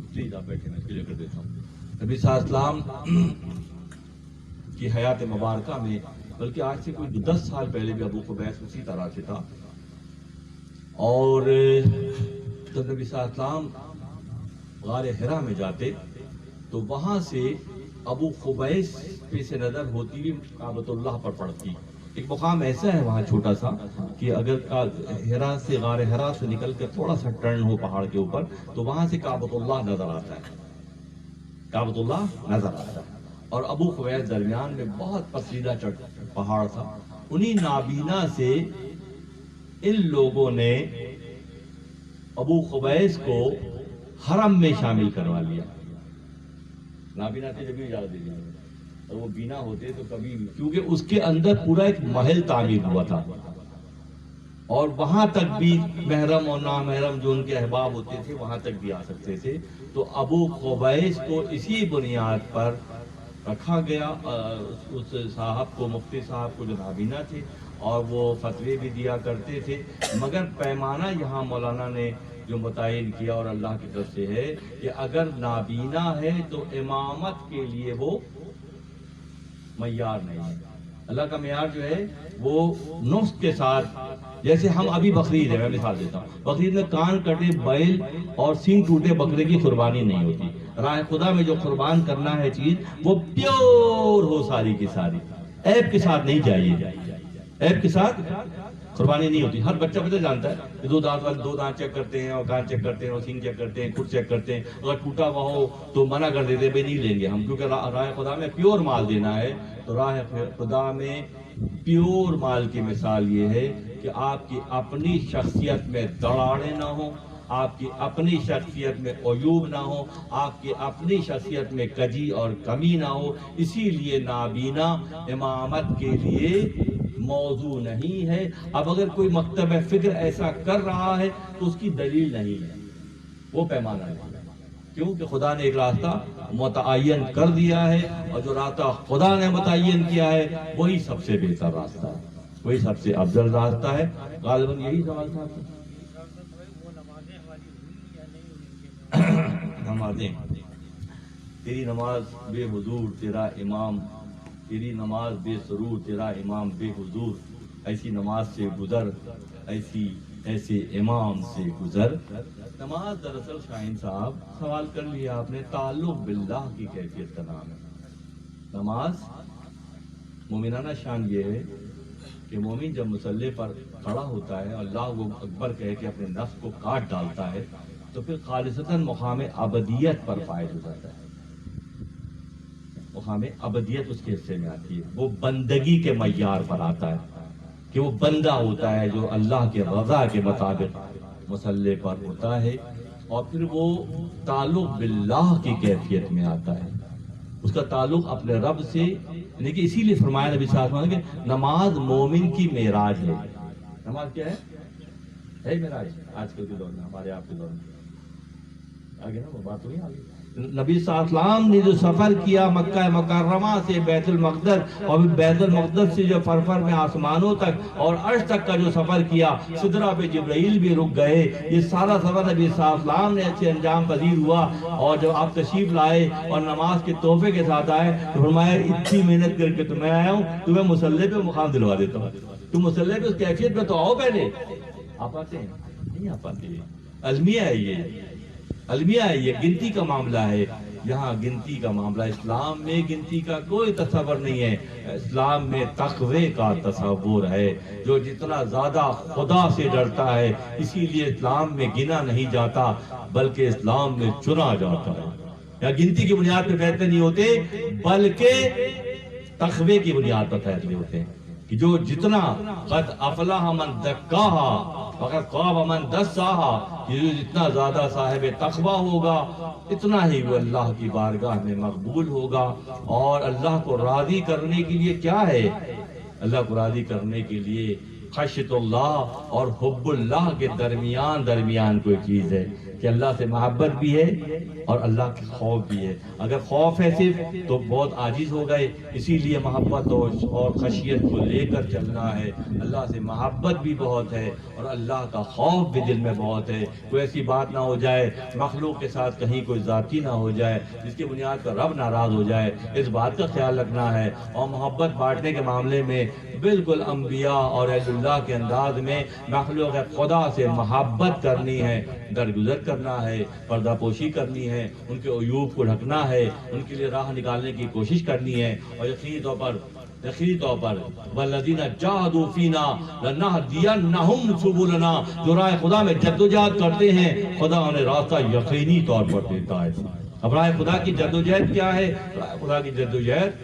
پلیز آپ بیٹھے، میں کلیئر کر دیتا ہوں۔ نبی صلی اللہ علیہ وسلم کی حیات مبارکہ میں، بلکہ آج سے کوئی 10 سال پہلے بھی ابو قبیس اسی طرح سے تھا، اور جب نبی صلی اللہ علیہ وسلم غار حرا میں جاتے تو وہاں سے ابو قبیس پہ سے نظر ہوتی ہوئی کعبۃ اللہ پر پڑتی۔ ایک مقام ایسا ہے وہاں چھوٹا سا کہ اگر حرا سے غار حرا سے نکل کر تھوڑا سا ٹرن ہو پہاڑ کے اوپر تو وہاں سے کعبۃ اللہ نظر آتا ہے، کعبۃ اللہ نظر آتا ہے۔ اور ابو قبیس درمیان میں بہت پسندیدہ پہاڑ تھا۔ انہی نابینا سے ان لوگوں نے ابو قبیس کو حرم میں شامل کروا لیا. نابینا تھے جب بھی اجازت دے دیا, اور وہ بینا ہوتے تو کبھی, کیونکہ اس کے اندر پورا ایک محل تعمیر ہوا تھا, اور وہاں تک بھی محرم اور نامحرم جو ان کے احباب ہوتے تھے وہاں تک بھی آ سکتے تھے. تو ابو قبیس کو اسی بنیاد پر رکھا گیا. اس صاحب کو, مفتی صاحب کو جو نابینا تھے, اور وہ فتوے بھی دیا کرتے تھے, مگر پیمانہ یہاں مولانا نے جو متعین کیا اور اللہ کی طرف سے ہے کہ اگر نابینا ہے تو امامت کے لیے وہ معیار نہیں ہے. اللہ کا معیار جو ہے وہ نفس کے ساتھ, جیسے ہم ابھی بقرعید ہے, میں مثال دیتا ہوں, بقرعید میں کان کٹے بیل اور سینگ ٹوٹے بکرے کی قربانی نہیں ہوتی. راہ خدا میں جو قربان کرنا ہے چیز وہ پیور ہو ساری کی ساری, عیب کے ساتھ نہیں چاہیے, عیب کے ساتھ قربانی نہیں ہوتی. ہر بچہ جانتا ہے کہ دو دانت چیک کرتے ہیں, اور کان چیک کرتے ہیں, اور سینگ چیک کرتے ہیں, کھٹ چیک کرتے ہیں. اگر ٹوٹا ہوا ہو تو منع کر دیتے ہیں, بھائی نہیں لیں گے ہم, کیونکہ راہ خدا میں پیور مال دینا ہے. تو راہ خدا میں پیور مال کی مثال یہ ہے کہ آپ کی اپنی شخصیت میں دراڑیں نہ ہوں, آپ کی اپنی شخصیت میں عیوب نہ ہو, آپ کی اپنی شخصیت میں کجی اور کمی نہ ہو. اسی لیے نابینا امامت کے لیے موضوع نہیں ہے. اب اگر کوئی مکتب فکر ایسا کر رہا ہے تو اس کی دلیل نہیں ہے, وہ پیمانہ نہیں ہے, کیونکہ خدا نے ایک راستہ متعین کر دیا ہے, اور جو راستہ خدا نے متعین کیا ہے وہی سب سے بہتر راستہ ہے, وہی سب سے افضل راستہ ہے. غالباً یہی سوال تھا آپ کا. نمازیں, تیری نماز بے حضور تیرا امام, تیری نماز بے سرور تیرا امام بے حضور, ایسی نماز سے گزر, ایسے امام سے گزر. نماز دراصل شاہین صاحب سوال کر لیا آپ نے, تعلق باللہ کی کیفیت کا نام ہے. نماز مومنانہ شان یہ ہے کہ مومن جب مصلی پر کھڑا ہوتا ہے, اللہ اکبر کہہ کے اپنے نفس کو کاٹ ڈالتا ہے, تو پھر خالصتاً مقام ابدیت پر فائز ہو جاتا ہے. مقام ابدیت اس کے حصے میں آتی ہے, وہ بندگی کے معیار پر آتا ہے کہ وہ بندہ ہوتا ہے جو اللہ کے رضا کے مطابق مصلی پر ہوتا ہے, اور پھر وہ تعلق باللہ کی کیفیت میں آتا ہے. اس کا تعلق اپنے رب سے, یعنی کہ اسی لیے فرمایا نبی صلی اللہ علیہ وسلم کہ نماز مومن کی معراج ہے. نماز کیا ہے معراج آج کل کے دور میں, ہمارے آپ کے دور میں آگے نا وہ بات ہوئی آگے. نبی صلی اللہ علیہ وسلم نے جو سفر کیا مکہ مکرمہ سے بیت المقدس, اور بیت المقدس سے جو فرفر میں آسمانوں تک اور عرش تک کا جو سفر کیا, سدرہ پہ جبرائیل بھی رک گئے, یہ سارا سفر نبی صلی اللہ علیہ وسلم نے اچھے انجام پذیر ہوا. اور جب آپ تشریف لائے اور نماز کے تحفے کے ساتھ آئے تو فرمایا اتنی محنت کر کے تو میں آیا ہوں, تمہیں مصلی پہ مقام دلوا دیتا ہوں, تم مصلی پہ اس کیفیت پہ تو آؤ پہلے. آپ آتے ہیں نہیں آپ آتے, المیہ ہے یہ, المیہ ہے یہ, گنتی کا معاملہ ہے. یہاں گنتی کا معاملہ, اسلام میں گنتی کا کوئی تصور نہیں ہے. اسلام میں تقوی کا تصور ہے. جو جتنا زیادہ خدا سے ڈرتا ہے, اسی لیے اسلام میں گنا نہیں جاتا بلکہ اسلام میں چنا جاتا ہے. یا گنتی کی بنیاد پہ فیصلے نہیں ہوتے بلکہ تقوی کی بنیاد پر فیصلے ہوتے ہیں کہ جو جتنا قد افلح من زکاہا فقد خاب من دساہا, یہ جتنا زیادہ صاحب تقوی ہوگا اتنا ہی وہ اللہ کی بارگاہ میں مقبول ہوگا. اور اللہ کو راضی کرنے کے لیے کیا ہے, اللہ کو راضی کرنے کے لیے خشیت اللہ اور حب اللہ کے درمیان کوئی چیز ہے کہ اللہ سے محبت بھی ہے اور اللہ کے خوف بھی ہے. اگر خوف ہے صرف تو بہت عاجز ہو گئے, اسی لیے محبت اور خشیت کو لے کر چلنا ہے. اللہ سے محبت بھی بہت ہے اور اللہ کا خوف بھی دل میں بہت ہے. کوئی ایسی بات نہ ہو جائے, مخلوق کے ساتھ کہیں کوئی ذاتی نہ ہو جائے جس کی بنیاد پر رب ناراض ہو جائے, اس بات کا خیال رکھنا ہے. اور محبت بانٹنے کے معاملے میں بالکل انبیاء اور اہل اللہ کے انداز میں مخلوق خدا سے محبت کرنی ہے, درگزر کرنا ہے, پردہ پوشی کرنی ہے, ان کے عیوب کو ڈھکنا ہے, ان کے لیے راہ نکالنے کی کوشش کرنی ہے. اور یقینی طور پر والذین جاہدوا فینا لنہدینہم سبلنا, جو راہ خدا میں جدوجہد کرتے ہیں خدا انہیں راستہ یقینی طور پر دیتا ہے. اب راہ خدا کی جدوجہد کیا ہے؟ راہ خدا کی جدوجہد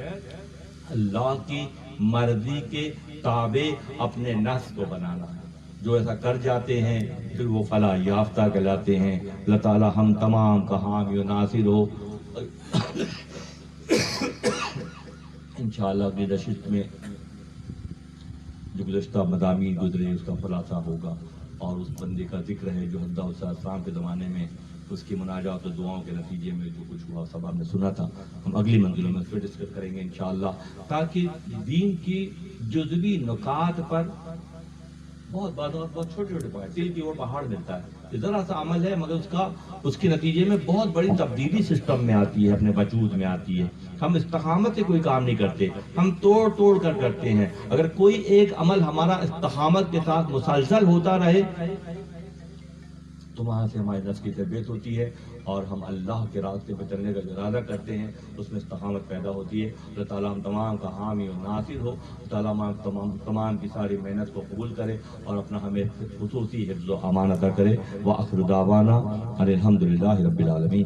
اللہ کی مرضی کے تابع اپنے نفس کو بنانا ہے. جو ایسا کر جاتے ہیں پھر وہ فلاح یافتہ کہلاتے ہیں۔ اللہ تعالی ہم تمام کا حامی و ناصر ہو۔ انشاءاللہ اگلی نشست میں جو گزشتہ مضامین گزرے اس کا خلاصہ ہوگا، اور اس بندے کا ذکر ہے جو حضرت علیہ السلام کے زمانے میں اس کی مناجات و دعاؤں کے نتیجے میں جو کچھ ہوا سب ہم نے سنا تھا، ہم اگلی منزلوں میں اس پہ ڈسکس کریں گے انشاءاللہ، تاکہ دین کی جزوی نکات پر بہت بہت چھوٹے چھوٹے پوائنٹ، تل کی وہ پہاڑ ملتا ہے، یہ ذرا سا عمل ہے مگر اس کے نتیجے میں بہت بڑی تبدیلی سسٹم میں آتی ہے، اپنے وجود میں آتی ہے۔ ہم استقامت سے کوئی کام نہیں کرتے، ہم توڑ کر کرتے ہیں۔ اگر کوئی ایک عمل ہمارا استقامت کے ساتھ مسلسل ہوتا رہے تو وہاں سے ہماری نفس کی تربیت ہوتی ہے، اور ہم اللہ کے راستے پہ چلنے کا ارادہ کرتے ہیں، اس میں استقامت پیدا ہوتی ہے۔ اللہ تعالیٰ ہم تمام کا حامی و ناصر ہو، اللہ تعالیٰ ہم تمام کی ساری محنت کو قبول کرے اور اپنا ہمیں خصوصی حفظ و امان عطا کرے۔ وآخر دعوانا ان الحمد للہ رب العالمین۔